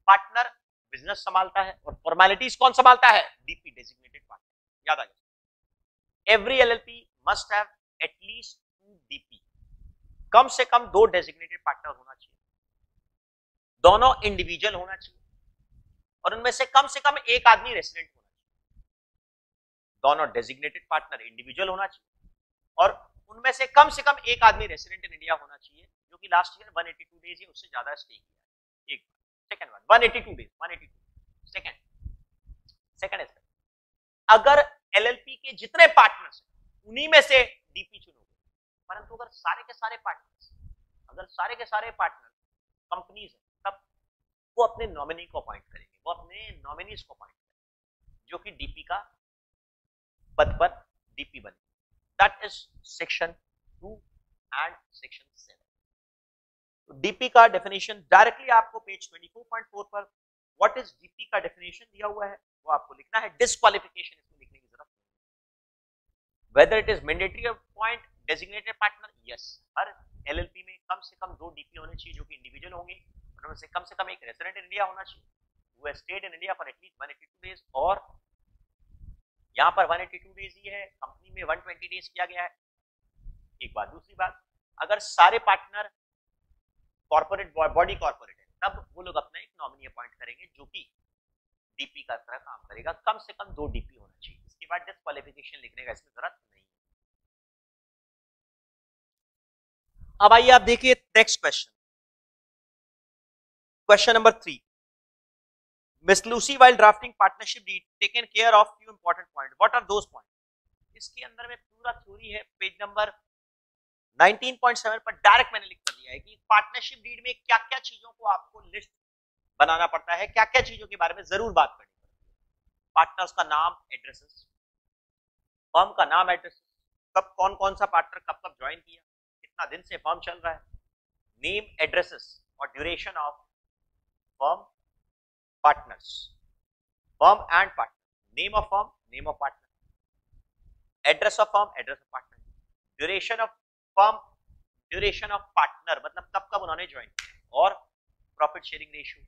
पार्टनर बिजनेस संभालता है और फॉर्मेलिटीज कौन संभालता है? DP, designated partner. याद आ गया। Every LLP must have at least 2 DP, कम से कम 2 डेजिग्नेटेड पार्टनर होना चाहिए, दोनों इंडिविजुअल होना चाहिए और उनमें से कम एक आदमी रेसिडेंट होना चाहिए। दोनों डेजिग्नेटेड पार्टनर इंडिविजुअल होना चाहिए और उनमें से कम एक आदमी रेसिडेंट इन इंडिया होना चाहिए जो कि लास्ट ईयर 182 डेज या उससे ज्यादा स्टे किया है। एक सेकंड वन 182 डेज 182 सेकंड है। अगर एलएलपी के जितने पार्टनर्स उन्हीं में से डीपी चुनोगे, परंतु अगर सारे के सारे पार्टनर कंपनीज है तब वो अपने नॉमिनी को अपॉइंट करेंगे, वो अपने नॉमिनीज को अपॉइंट करेंगे जो कि डीपी का पद पर डीपी बने। That is section 2 and section 7। तो डीपी का डेफिनेशन डायरेक्टली आपको पेज 24.4 पर व्हाट इज डीपी का डेफिनेशन दिया हुआ है वो आपको लिखना है। डिस्क्वालिफिकेशन इसमें लिखने की जरूरत नहीं। Whether it is mandatory appoint designated partner, yes, हर एलएलपी में कम से कम 2 डीपी होने चाहिए जो कि इंडिविजुअल होंगे और उनमें से कम एक रेसिडेंट इन इंडिया होना चाहिए, वो has stayed in India for at least 182 days, और यहां पर 182 डेज ही है, कंपनी में 120 डेज किया गया है। एक बात। दूसरी बात, अगर सारे पार्टनर कॉर्पोरेट बॉडी कॉर्पोरेट है तब वो लोग अपना एक नॉमिनी अपॉइंट करेंगे जो कि डीपी का तरह काम करेगा। कम से कम 2 डीपी होना चाहिए। इसके बाद डिस्क्वालिफिकेशन लिखने का इसमें जरूरत नहीं। अब आइए आप देखिए next question, question number 3। Miss Lucy while drafting partnership deed taken care of few important points. What are those points? इसके अंदर में पूरा थ्योरी है। पेज नंबर 19.7 पर डायरेक्ट मैंने लिख कर दिया है कि पार्टनरशिप डीड में क्या क्या चीजों को आपको लिस्ट बनाना पड़ता है, क्या क्या चीजों के बारे में जरूर बात करनी पड़ती है। पार्टनर्स का नाम, एड्रेसेस, फर्म का नाम, एड्रेस, कब कौन सा पार्टनर कब ज्वाइन किया, कितना दिन से फर्म चल रहा है, नेम, एड्रेसेस और duration of firm, partners, firm and partner, name of firm, name of partner, address of firm, address of partner, duration of firm, duration of partner मतलब कब उन्होंने ज्वाइन किया, और profit sharing ratio,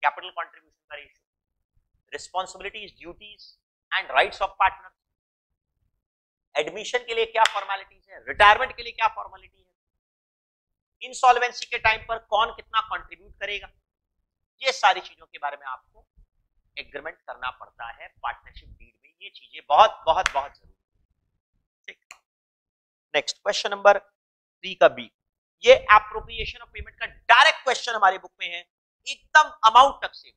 capital contribution का ratio, responsibilities, duties and rights of partner, admission के लिए क्या formalities है, रिटायरमेंट के लिए क्या फॉर्मेलिटी है, इंसॉल्वेंसी के टाइम पर कौन कितना कंट्रीब्यूट करेगा, ये सारी चीजों के बारे में आपको एग्रीमेंट करना पड़ता है पार्टनरशिप डीड में। ये चीजें बहुत बहुत बहुत जरूरी है। ठीक, नेक्स्ट क्वेश्चन नंबर 3 का बी। ये एप्रोप्रिएशन ऑफ पेमेंट का डायरेक्ट क्वेश्चन हमारे बुक में है, एकदम अमाउंट तक से।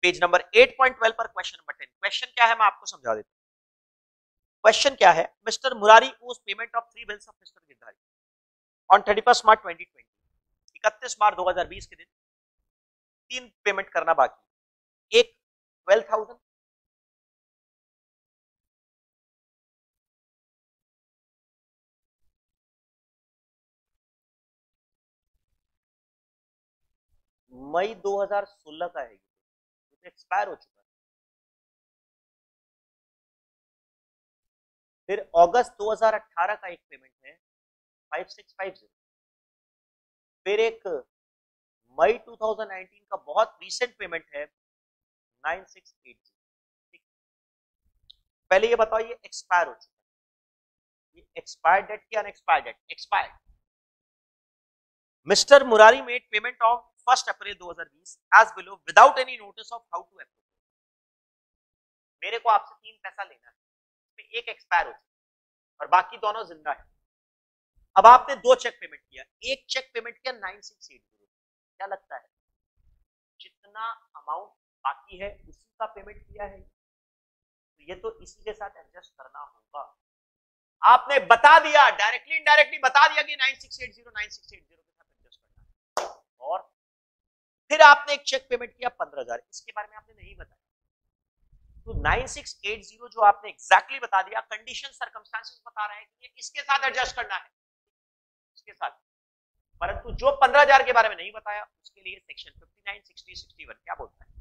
पेज नंबर 8.12 पर क्वेश्चन नंबर 10। क्वेश्चन क्या है मैं आपको समझा देता हूं। क्वेश्चन क्या है, मिस्टर मुरारी ओज payment of 3 bills of mister Girdhari on 31 मार्च 2020। 31 मार्च 2020 के दिन 3 पेमेंट करना बाकी। एक 12,000, मई 2016 का है, तो एक्सपायर हो चुका है। फिर अगस्त 2018 का एक पेमेंट है 5650। फिर एक मई 2019 का बहुत रीसेंट पेमेंट है 9680। ठीक, पहले ये बताओ ये एक्सपायर हो चुका है, ये एक्सपायर्ड डेट की unexpired date? Expired. Mister Murari made payment of 1 April 2020 as below without any notice of how to approve. मेरे को आपसे 3 पैसा लेना है, इसमें एक एक्सपायर हो चुका और बाकी दोनों जिंदा है। अब आपने 2 चेक पेमेंट किया, एक चेक पेमेंट किया 9680। क्या लगता है जितना अमाउंट बाकी है उसी का पेमेंट किया है? तो ये तो इसी के साथ एडजस्ट करना होगा। आपने बता दिया, डायरेक्टली इनडायरेक्टली बता दिया कि 9680 के साथ एडजस्ट करना है। और फिर आपने एक चेक पेमेंट किया 15,000, इसके बारे में आपने नहीं बताया। तो 9680 जो आपने एग्जैक्टली बता दिया, कंडीशन सर्कमस्टेंसेस बता रहे हैं कि ये इसके साथ एडजस्ट करना है, इसके साथ। परंतु जो 15,000 के बारे में नहीं बताया उसके लिए सेक्शन 59, 60, 61 क्या बोलता है?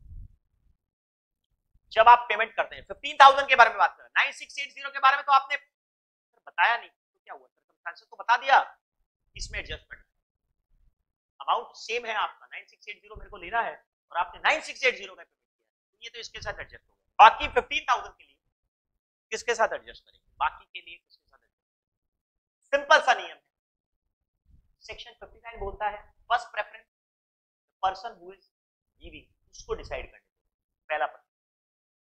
जब आप पेमेंट करते हैं 15,000 के बारे में बात कर रहे हैं, 9680 के बारे में तो आपने बताया नहीं, तो क्या हुआ? सर्कमस्टेंसेस तो बता दिया, इसमें एडजस्टमेंट अमाउंट सेम है आपका 9680 मेरे को लेना है और आपने 9680 का पेमेंट किया, तो ये तो इसके साथ एडजस्ट हो गया। बाकी 15,000 के लिए किसके साथ एडजस्ट करेंगे, बाकी के लिए किसके साथ एडजस्ट, सिंपल सा नियम है। सेक्शन 59 बोलता है first preference person who is giving उसको डिसाइड करने, पहला पर्सन।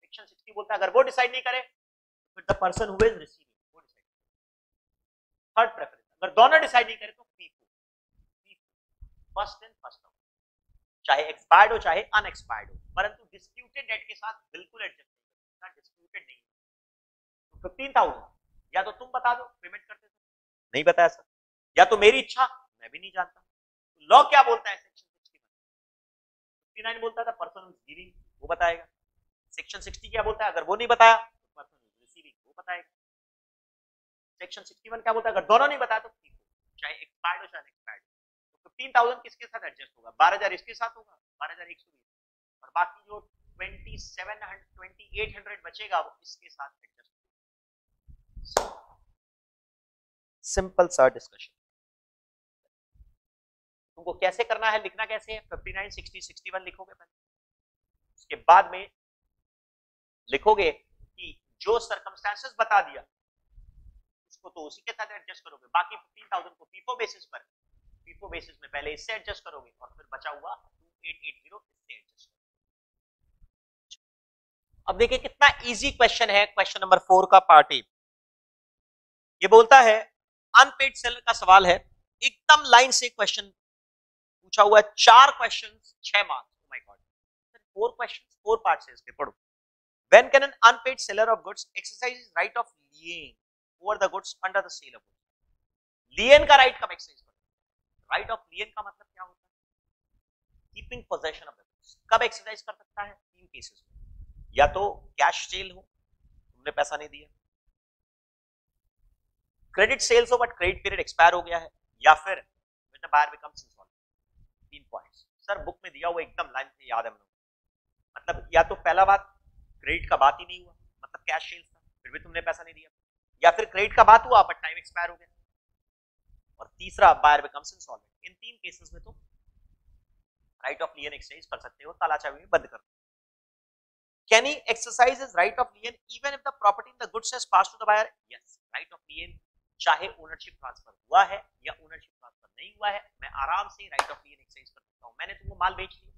सेक्शन 60 बोलता है अगर वो डिसाइड नहीं करे फिर the person who is receiving वो डिसाइड। थर्ड प्रेफरेंस अगर दोनों डिसाइड नहीं करे तो फर्स्ट इन फर्स्ट आउट, चाहे एक्सपायर्ड हो चाहे अनएक्सपायर्ड हो, परंतु डिस्प्यूटेड डेट के साथ बिल्कुल एडजस्ट नहीं करना, डिस्प्यूटेड नहीं। तो 15,000 या तो तुम बता दो पेमेंट करते थे, नहीं बताया सर, या तो मेरी इच्छा, मैं भी नहीं जानता। तो लॉ क्या बोलता है, सेक्शन 59 बोलता था पर्सन इज गिविंग वो बताएगा, सेक्शन 60 क्या बोलता है अगर वो नहीं बताया तो पर्सन इज रिसीविंग वो बताएगा। सेक्शन 61 क्या बोलता है अगर दोनों नहीं बताया तो चाहे एक्सपायर्ड हो चाहे अनएक्सपायर्ड। 15,000 किसके साथ एडजस्ट होगा, 12,000 इसके साथ होगा, 12,120, और बाकी जो 2800 बचेगा वो इसके साथ एडजस्ट होगा। सिंपल सा डिस्कशन। तुमको कैसे करना है, लिखना कैसे है, 59, 60, 61 लिखोगे पहले, उसके बाद में लिखोगे कि जो सर्कमस्टेंसेस बता दिया उसको तो उसी के साथ एडजस्ट करोगे, बाकी 15,000 को फीफो बेसिस पर, फीफो बेसिस में पहले इससे एडजस्ट करोगे और फिर बचा हुआ 2880 इससे एडजस्ट करोगे। अब देखिए कितना इजी क्वेश्चन है, क्वेश्चन नंबर 4 का पार्ट ए। ये बोलता है अनपेड सेलर का सवाल है, एकदम लाइन से क्वेश्चन पूछा हुआ है, 4 questions 6 marks. O my God, 4 questions 4 parts है इसके, पढ़ो। When can an unpaid seller of goods exercise his right of lien over the goods under the sale of goods? Lien का राइट कब exercise करता है? राइट ऑफ लियन का मतलब क्या होता है? Keeping possession of the goods. कब एक्सरसाइज कर सकता है? 3 केसेस में, या तो कैश सेल हो, तुमने पैसा नहीं दिया, क्रेडिट सेल्स हो बट क्रेडिट पीरियड एक्सपायर हो गया है, या फिर when the buyer becomes insolvent। 3 points sir book में दिया हुआ एकदम लाइन से याद है हम लोग, मतलब या तो पहला बात क्रेडिट का बात ही नहीं हुआ, मतलब कैश सेल्स था फिर भी तुमने पैसा नहीं दिया, या फिर क्रेडिट का बात हुआ बट टाइम एक्सपायर हो गया, और तीसरा बायर बिकम्स इंसॉल्वेंट। इन 3 केसेस में तो राइट ऑफ लियन एक्सरसाइज कर सकते हो, ताला चाबी में बंद कर दो। Can he exercise his right of lien even if the property in the goods has passed to the buyer? Yes, right of lien चाहे ओनरशिप ट्रांसफर हुआ है या ओनरशिप ट्रांसफर नहीं हुआ है, मैं आराम से राइट ऑफ लियन एक्सरसाइज कर सकता हूं। मैंने तुमको माल बेच दिया,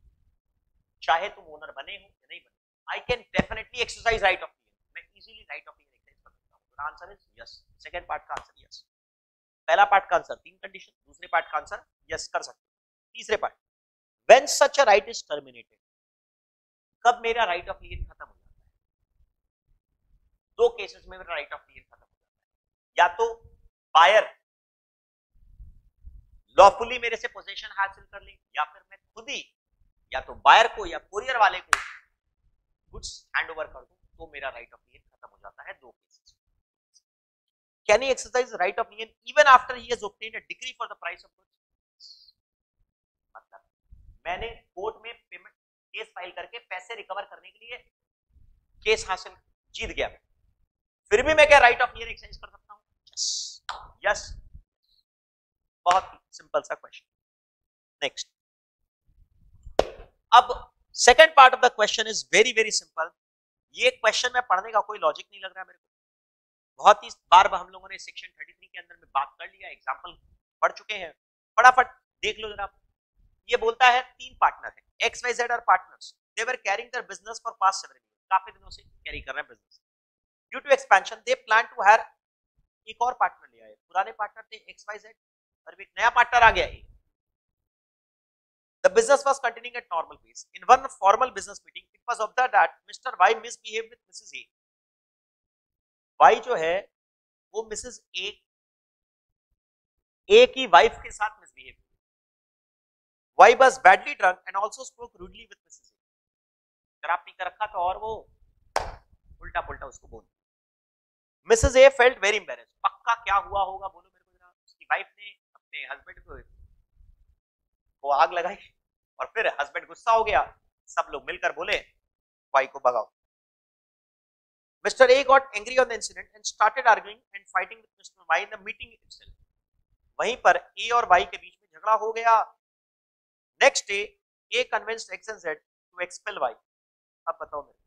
चाहे तुम ओनर बने हो या नहीं बने, I can definitely exercise right of lien, मैं easily right of lien exercise कर सकता हूँ। तो answer is yes, second part का आंसर यस। पहला पार्ट का आंसर 3 कंडीशन, दूसरे पार्ट का आंसर यस कर सकते हैं। तीसरे part when such a right is terminated, कब मेरा राइट ऑफ लियन खत्म हो जाता है? 2 केसेस में मेरा राइट ऑफ लियन खत्म हो जाता है, या तो बायर लॉफुली मेरे से पोजीशन हासिल कर ले, या फिर मैं खुद ही या तो बायर को या कोरियर वाले को गुड्स हैंड ओवर कर दूं, तो मेरा राइट ऑफ लियन खत्म हो जाता है। 2 cases. Can he exercise right of lien even after he has obtained a decree for the price of goods? मतलब मैंने कोर्ट में पेमेंट केस फाइल करके पैसे रिकवर करने के लिए केस हासिल जीत गया, फिर भी मैं क्या राइट ऑफ लियन एक्सरसाइज कर सकता हूं? यस यस, बहुत सिंपल सा क्वेश्चन। नेक्स्ट, अब second part of the question is very very simple. ये क्वेश्चन में पढ़ने का कोई लॉजिक नहीं लग रहा है मेरे को, बहुत ही बार हम लोगों ने सेक्शन 33 के अंदर में बात कर लिया, एग्जांपल पढ़ चुके हैं, फटाफट देख लो जरा। ये बोलता है 3 पार्टनर है, XYZ are partners, they were carrying their business for past several years, काफी दिनों से कैरी कर रहे हैं business. Due to expansion they plan to hire एक और पार्टनर लिया है, पुराने पार्टनर थे XYZ और एक नया पार्टनर आ गया है। The business was continuing at normal pace. In one formal business meeting, it was observed that Mr. Y misbehaved with Mrs. A. Y जो है वो Mrs. A की वाइफ के साथ मिसबिहेव किया। Y was badly drunk and also spoke rudely with Mrs. A. शराब P कर रखा था और वो उल्टा पुल्टा उसको बोल। Mrs. A felt very embarrassed. पक्का क्या हुआ होगा बोलो मेरे को जरा। उसकी वाइफ ने अपने हस्बैंड को आग लगाई और फिर हस्बैंड गुस्सा हो गया, सब लोग मिलकर बोले वाई को भगाओ। Mr. A got angry on the incident and started arguing and fighting with Mr. Y in the meeting itself. वहीं पर ए और वाई के बीच में झगड़ा हो गया। Next day A convinced X and Z to expel Y. अब बताओ मेरे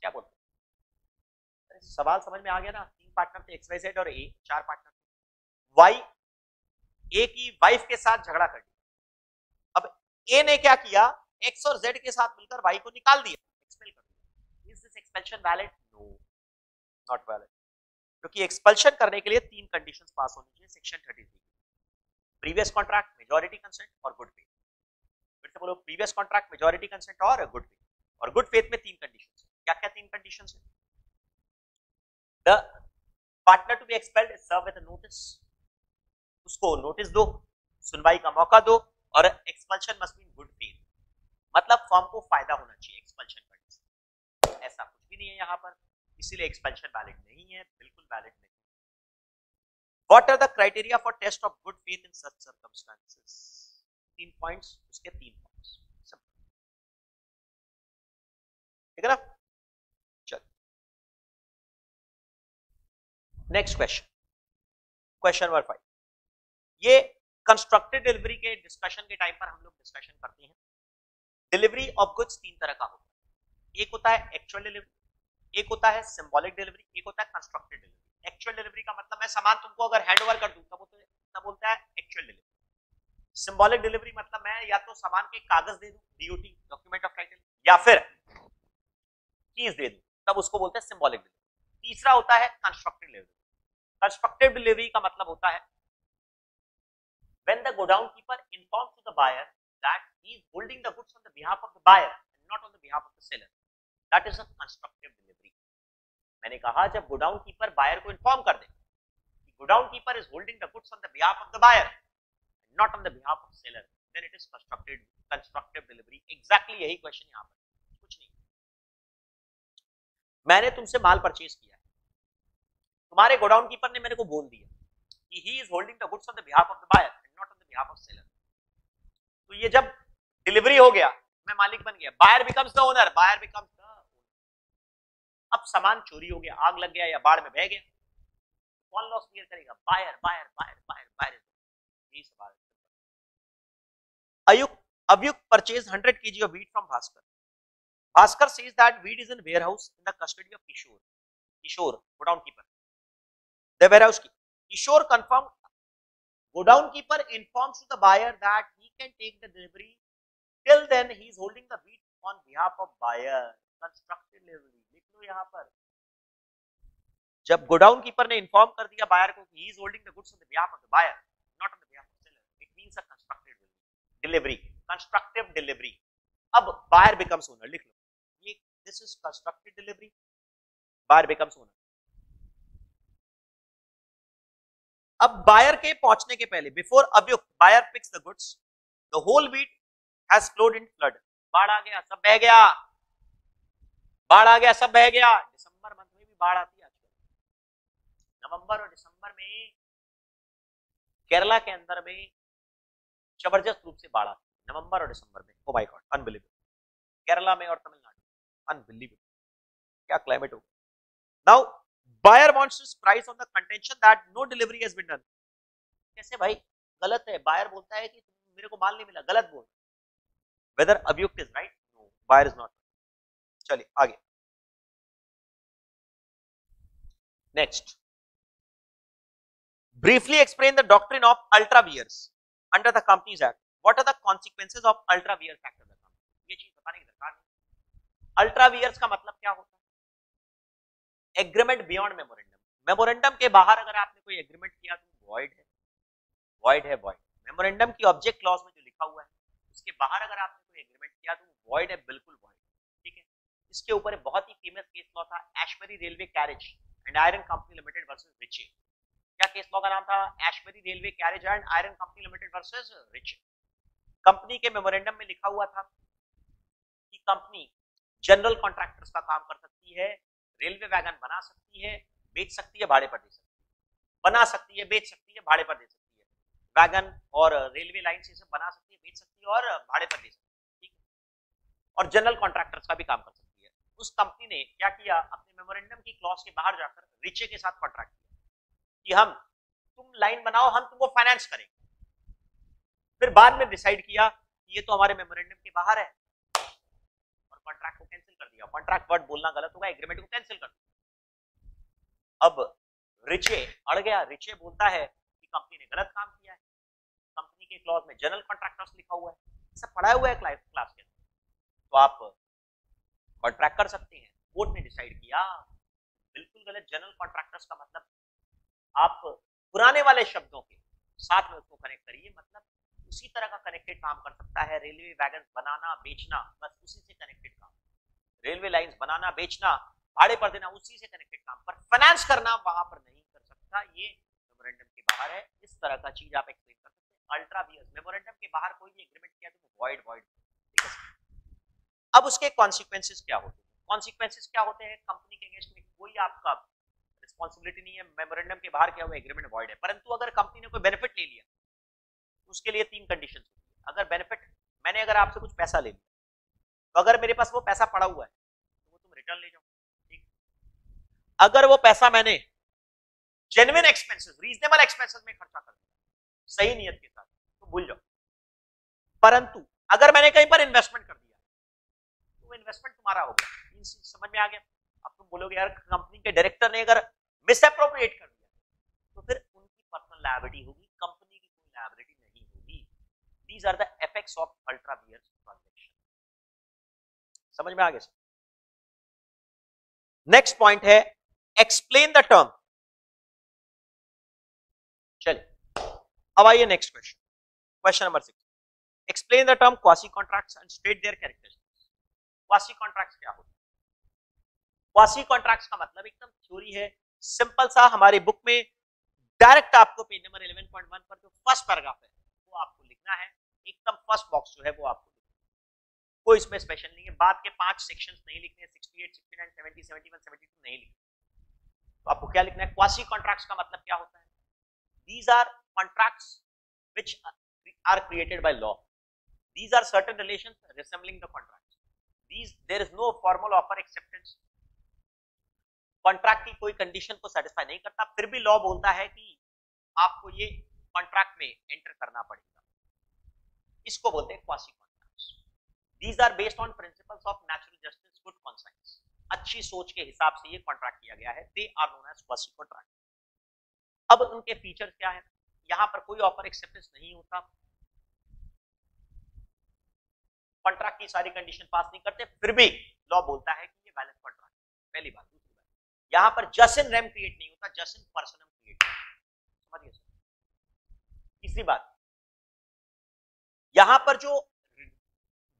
क्या बोलते हैं? सवाल समझ में आ गया ना? 3 पार्टनर थे, एक्स वाई जेड और ए, 4 पार्टनर। वाई ए की वाइफ के साथ झगड़ा कर दिया। अब ए ने क्या किया, एक्स और जेड के साथ मिलकर वाई को निकाल दिया, एक्सपेल कर दिया। Is this expulsion valid? No, not valid, क्योंकि एक्सपेल्शन करने के लिए 3 कंडीशंस पास होनी चाहिए section 33। Previous contract, majority consent और गुड फेथ। फिर से बोलो, प्रीवियस कॉन्ट्रैक्ट, मेजॉरिटी कंसेंट और गुड फेथ। और गुड फेथ में 3 कंडीशंस। क्या क्या 3 कंडीशंस है? The partner to be expelled is serve with a notice, उसको नोटिस दो, सुनवाई का मौका दो, और expulsion must be in good faith, मतलब फर्म को फायदा होना चाहिए एक्सपेल्शन करने से। ऐसा कुछ भी नहीं है यहाँ पर, इसीलिए एक्सपेल्शन वैलिड नहीं है, बिल्कुल वैलिड नहीं। What are the criteria for test of good faith in such circumstances? 3 points, उसके 3 पॉइंट्स, ठीक है ना? चल नेक्स्ट क्वेश्चन, क्वेश्चन नंबर 5। ये कंस्ट्रक्टेड डिलीवरी के डिस्कशन के टाइम पर हम लोग डिस्कशन करते हैं। डिलीवरी ऑफ गुड्स 3 तरह का होता है, एक होता है एक्चुअल डिलीवरी, एक होता है सिंबॉलिक डिलीवरी, एक होता है कंस्ट्रक्टेड डिलीवरी। एक्चुअल डिलीवरी का मतलब मैं सामान तुमको अगर हैंड ओवर कर दूं तब बोलता है एक्चुअल डिलीवरी। सिंबॉलिक डिलीवरी मतलब मैं या तो सामान के कागज दे दूं, डीओटी, डॉक्यूमेंट ऑफ टाइटल, या फिर कीज दे दूं, तब उसको बोलते हैं सिंबॉलिक डिलीवरी। तीसरा होता है कंस्ट्रक्टेड डिलीवरी। कंस्ट्रक्टेड डिलीवरी का मतलब होता है when the godown keeper informs to the buyer that he is holding the goods on the behalf of the buyer and not on the behalf of the seller, that is a constructive delivery। मैंने कहा जब godown keeper buyer को inform कर दे कि godown keeper is holding the goods on the behalf of the buyer not on the behalf of seller, then it is constructive delivery. Exactly यही question यहां पर, कुछ नहीं। मैंने तुमसे माल परचेज किया है, तुम्हारे गोडाउन कीपर ने मेरे को बोल दिया कि he is holding the goods on the behalf of the buyer and not on the behalf of seller. तो ये जब डिलीवरी हो गया, मैं मालिक बन गया, buyer becomes the owner, buyer becomes the. अब सामान चोरी हो गया, आग लग गया या बाढ़ में बह गया, कौन लॉस क्लियर करेगा? Buyer, buyer, buyer, buyer, buyer. यही सवाल है। अभियुक्त purchase 100 kg of wheat from Bhaskar. Bhaskar says that wheat is in warehouse in the custody of Kishore. Kishore, godown keeper. The warehouse keeper. Kishore confirmed. Godown keeper informs to the buyer that he can take the delivery. Till then, he is holding the wheat on behalf of buyer. Constructive delivery. लिख लो यहाँ पर। जब godown keeper ने inform कर दिया buyer को कि he is holding the goods on the behalf of the buyer not on the behalf of seller, it means a constructive delivery. Constructive delivery. अब बायर बिकम्स ओनर, लिख लो ये, this is constructive delivery, buyer becomes owner. अब buyer के पहुंचने के पहले, before अभियुक्त buyer picks the goods, the whole wheat has flowed in flood. बाढ़ आ गया, सब बह गया, बाढ़ आ गया, सब बह गया। दिसंबर मंथ में भी बाढ़ आती है आजकल। नवंबर और दिसंबर में केरला के अंदर में जबरदस्त रूप से बाढ़ आती है, नवंबर और दिसंबर में। Oh my god, unbelievable. Kerala में और तमिलनाडु, अनबिलीवेबल, क्या क्लाइमेट होगा। Now buyer wants to price on the contention that no delivery has been done. कैसे भाई? गलत है। बायर बोलता है कि मेरे को माल नहीं मिला, गलत बोल। वेदर अभियुक्त is right? No, buyer is not. चलिए आगे, next. Briefly explain the doctrine of ultra vires under the companies act. What are the consequences of ultra vires act? ये चीज बताने की दरकार नहीं। अल्ट्रा वियर्स का मतलब क्या होता है? Agreement beyond memorandum. मेमोरेंडम के बाहर अगर आपने कोई एग्रीमेंट किया तो वॉइड है, वॉइड है, वॉइड। मेमोरेंडम की ऑब्जेक्ट क्लॉज में जो लिखा हुआ है उसके बाहर अगर आपने कोई एग्रीमेंट किया तो वॉइड है, बिल्कुल वॉइड। ठीक है, इसके ऊपर बहुत ही फेमस केस लॉ था, Ashbury railway carriage and iron company limited versus Riche. क्या केस लॉ का नाम था? Ashbury railway carriage and iron company limited versus Riche. Company के मेमोरेंडम में लिखा हुआ था कि कंपनी जनरल कॉन्ट्रैक्टर्स का काम कर सकती है, रेलवे वैगन बना सकती है, बेच सकती है, भाड़े पर दे सकती है, बना सकती है, बेच सकती है, भाड़े पर दे सकती है, वैगन और रेलवे लाइन से बना सकती है, बेच सकती है और भाड़े पर दे सकती है। ठीक है, और जनरल कॉन्ट्रैक्टर्स का भी काम कर सकती है। उस कंपनी ने क्या किया, अपने मेमोरेंडम की क्लॉज के बाहर जाकर रिचे के साथ कॉन्ट्रैक्ट किया कि हम तुम लाइन बनाओ, हम तुमको फाइनेंस करेंगे। फिर बाद में डिसाइड किया कि ये तो हमारे मेमोरेंडम के बाहर है और कॉन्ट्रैक्ट को कैंसिल कर दिया। कॉन्ट्रैक्ट वर्ड बोलना गलत होगा, एग्रीमेंट को कैंसिल कर दिया। अब रिचे अड़ गया, रिचे बोलता है कि कंपनी ने गलत काम किया है, कंपनी के क्लॉज में जनरल कॉन्ट्रैक्टर्स लिखा हुआ है, सब पढ़ा हुआ है क्लास के अंदर, तो आप कॉन्ट्रैक्ट कर सकते हैं। कोर्ट ने डिसाइड किया बिल्कुल गलत, जनरल कॉन्ट्रैक्टर्स का मतलब आप पुराने वाले शब्दों के साथ में उसको कनेक्ट करिए, मतलब उसी तरह का कनेक्टेड काम कर सकता है। रेलवे वैगन बनाना बेचना, बस उसी से कनेक्टेड काम। रेलवे लाइंस बनाना बेचना, भाड़े पर देना, उसी से कनेक्टेड काम। पर फाइनेंस करना वहां पर नहीं कर सकता, ये मेमोरेंडम के बाहर है। इस तरह का चीज आप एक्सप्लेन कर सकते हैं। अल्ट्रा वियर्स मेमोरेंडम के बाहर कोई भी एग्रीमेंट किया तो वॉइड वॉइड। अब उसके कॉन्सिक्वेंसेस क्या होते हैं? कॉन्सिक्वेंसेस क्या होते हैं? कंपनी के अगेंस्ट में कोई आपका रिस्पॉन्सिबिलिटी नहीं है, मेमोरेंडम के बाहर क्या हुआ एग्रीमेंट वॉइड है। परंतु अगर कंपनी ने कोई बेनिफिट ले लिया, उसके लिए 3 कंडीशंस होती है। अगर बेनिफिट, मैंने अगर आपसे कुछ पैसा ले लिया, तो अगर मेरे पास वो पैसा पड़ा हुआ है तो वो तुम रिटर्न ले जाओ, ठीक। अगर वो पैसा मैंने जेन्युइन एक्सपेंसेस, रीजनेबल एक्सपेंसेस में खर्चा कर दिया सही नियत के साथ, तो भूल जाओ। परंतु अगर मैंने कहीं पर इन्वेस्टमेंट कर दिया तो वो इन्वेस्टमेंट तुम्हारा हो गया। समझ में आ गया? अब तुम बोलोगे यार कंपनी के डायरेक्टर ने अगर मिसअप्रोप्रिएट कर दिया तो फिर उनकी पर्सनल लायबिलिटी होगी, कंपनी की कोई लायबिलिटी नहीं होगी। These are the effects of ultra vires transaction. समझ में आ गया? नेक्स्ट पॉइंट है एक्सप्लेन द टर्म। चलिए अब आइए next question, question number 6। Explain the term quasi contracts and state their characteristics. Quasi contracts क्या होते हैं? क्वासी कॉन्ट्रैक्ट्स का मतलब एकदम थ्योरी है, सिंपल सा। हमारी बुक में डायरेक्ट आपको पेज नंबर 11.1 पर जो फर्स्ट पैराग्राफ है वो आपको लिखना है, एकदम फर्स्ट बॉक्स जो है वो आपको लिखना है। कोई इसमें स्पेशल नहीं है, बाद के 5 सेक्शंस नहीं लिखने, 68, 69, 70, 71, 72 नहीं लिखने। तो आपको क्या लिखना है? क्वासी कॉन्ट्रैक्ट्स का मतलब क्या होता है? These are contracts which are created by law. These are certain relations resembling the contracts. There is no formal offer acceptance. Contract की कोई कंडीशन को सेटिस्फाई नहीं करता, फिर भी लॉ बोलता है कि आपको ये कॉन्ट्रैक्ट में एंटर करना पड़ेगा। इसको बोलते हैं quasi contracts. These are based on principles of natural justice, good conscience. अच्छी सोच के हिसाब से ये कॉन्ट्रैक्ट किया गया है। They are known as quasi contract. अब उनके फीचर्स क्या है? यहां पर कोई ऑफर एक्सेप्टेंस नहीं होता, कॉन्ट्रैक्ट की सारी कंडीशन पास नहीं करते, फिर भी लॉ बोलता है कि ये वैलिड कॉन्ट्रैक्ट। पहली बात। दूसरी बात, यहां पर जस इन रेम क्रिएट नहीं होता, जस इन पर्सनम क्रिएट। समझिए सर। तीसरी बात, यहां पर जो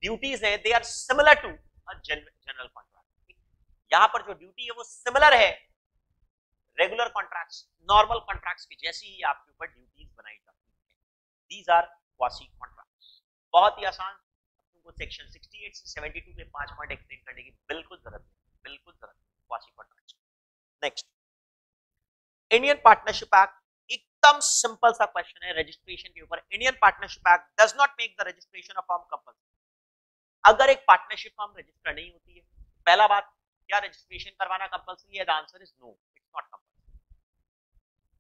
ड्यूटीज है they are similar to a general contract. यहां पर जो ड्यूटी है वो सिमिलर है रेगुलर कॉन्ट्रैक्ट्स, नॉर्मल कॉन्ट्रैक्ट्स की जैसी ही आपके ऊपर ड्यूटीज बनाई जाती हैं। These are quasi contracts. बहुत ही आसान, तुमको सेक्शन 68 से 72 के 5 पॉइंट एक्सप्लेन करने की बिल्कुल जरूरत नहीं, बिल्कुल जरूरत नहीं। Quasi contracts. Next, Indian partnership act, एकदम सिंपल सा क्वेश्चन है रजिस्ट्रेशन के ऊपर। Indian partnership act does not make the registration of firm compulsory. अगर एक पार्टनरशिप फर्म रजिस्टर नहीं होती है, पहला बात, क्या रजिस्ट्रेशन करवाना कंपल्सरी है? The answer is no, it's not compulsory.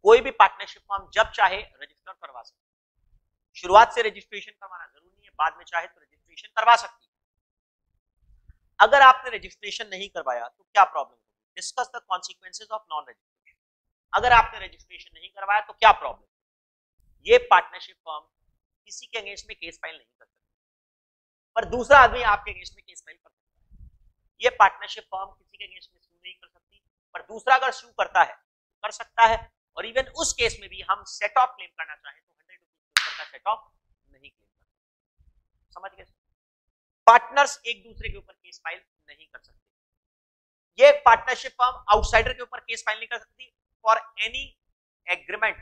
कोई भी पार्टनरशिप फर्म जब चाहे रजिस्टर करवा सकती है। शुरुआत से रजिस्ट्रेशन करवाना जरूरी नहीं है, बाद में चाहे तो रजिस्ट्रेशन करवा सकती है। अगर आपने रजिस्ट्रेशन नहीं करवाया तो क्या प्रॉब्लम होगी? Discuss the consequences of non registration. अगर आपने रजिस्ट्रेशन नहीं करवाया तो क्या प्रॉब्लम? ये पार्टनरशिप फर्म किसी के अगेंस्ट में केस फाइल नहीं कर सकती, पर दूसरा आदमी आपके अगेंस्ट में केस फाइल कर सकता है। ये पार्टनरशिप फर्म किसी के अगेंस्ट में सू नहीं कर सकती, पर दूसरा अगर सू करता है कर सकता है। और इवन उस केस में भी हम सेट ऑफ क्लेम करना चाहें तो 100 रुपीज का सेट ऑफ नहीं क्लेम कर सकते। समझ गए? पार्टनर्स एक दूसरे के ऊपर केस फाइल नहीं कर सकते। ये पार्टनरशिप फर्म आउटसाइडर के ऊपर केस फाइल नहीं कर सकती for any agreement,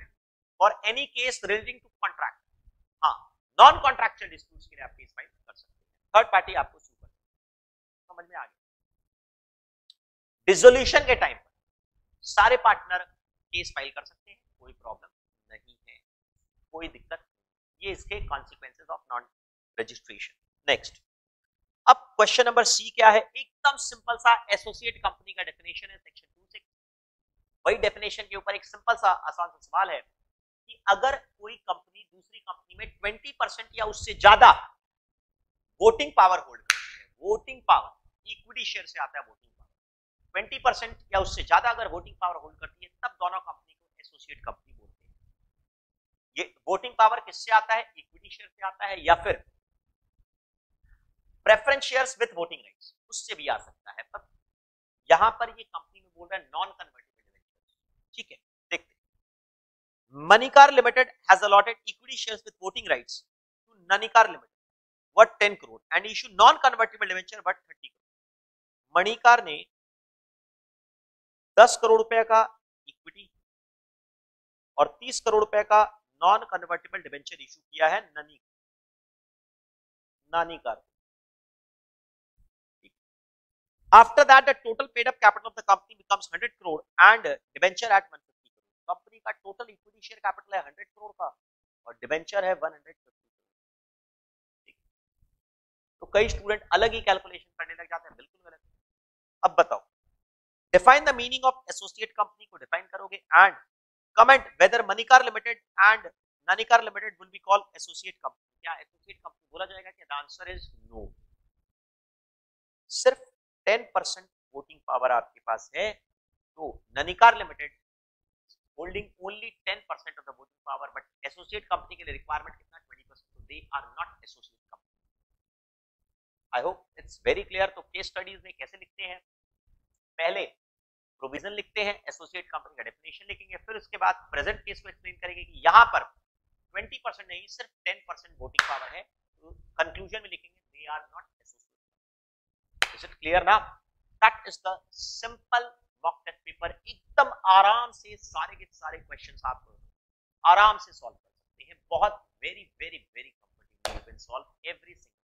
for any case relating to contract. हाँ, नॉन कॉन्ट्रैक्चुअल डिस्प्यूट्स के लिए आप केस फाइल कर सकते हैं, थर्ड पार्टी आपको सू कर सकते हैं। समझ में आ गया? डिसोल्यूशन के टाइम पर सारे पार्टनर केस फाइल कर सकते हैं, कोई प्रॉब्लम नहीं है, कोई दिक्कत। ये इसके consequences of non registration. Next, अब क्वेश्चन नंबर सी क्या है? एकदम सिंपल सा एसोसिएट कंपनी का डेफिनेशन है, सेक्शन 2 से। वही डेफिनेशन के ऊपर एक सिंपल सा आसान सा सवाल है कि अगर कोई कंपनी दूसरी कंपनी में 20% या उससे ज्यादा वोटिंग पावर होल्ड करती है, वोटिंग पावर इक्विटी शेयर से आता है वोटिंग पावर, 20% या उससे ज्यादा अगर वोटिंग पावर होल्ड करती है तब दोनों कंपनी को एसोसिएट कंपनी बोलते हैं। ये वोटिंग पावर किससे आता है, इक्विटी शेयर से आता है या फिर preference shares with voting rights, उससे भी आ सकता है। पर यहां पर ये कंपनी में बोल रहा है नॉन कन्वर्टिबल डिबेंचर्स। ठीक है, देखते हैं। Manikar limited has allotted equity shares with voting rights to Nanikar limited worth 10 crore and issue non convertible debenture worth 30 crore. Manikar ने 10 करोड़ रुपए का इक्विटी और 30 करोड़ रुपए का नॉन कन्वर्टिबल डिबेंचर इशू किया है नानीकार। After that, the total paid up capital of the company becomes 100 crore and debenture at 150 crore. Company का total equity share capital है 100 करोड़ का और डिबेंचर है 150 करोड़। तो कई स्टूडेंट अलग ही कैलकुलेशन करने लग जाते हैं, बिल्कुल गलत। अब बताओ, define the meaning of associate company को डिफाइन करोगे and comment whether Manikar limited and Nanikar limited will be called associate company. क्या एसोसिएट कंपनी बोला जाएगा? क्या? The answer is no. सिर्फ 10% वोटिंग पावर आपके पास है तो Nanikar limited holding only 10% of the voting power, but associate company के लिए रिक्वायरमेंट कितना? 20%, तो they are not associate company. I hope it's very clear. तो केस स्टडीज में कैसे लिखते हैं? पहले प्रोविजन लिखते हैं, एसोसिएट कंपनी का डेफिनेशन लिखेंगे, फिर उसके बाद प्रेजेंट केस को एक्सप्लेन करेंगे कि यहां पर 20% नहीं सिर्फ 10% वोटिंग पावर है, तो कंक्लूजन में लिखेंगे they are not associate. Is it clear ना? That is the simple mock test paper. एकदम आराम से सारे के सारे क्वेश्चंस आप आराम से सॉल्व कर सकते हैं। बहुत very very very comfortably you can solve every single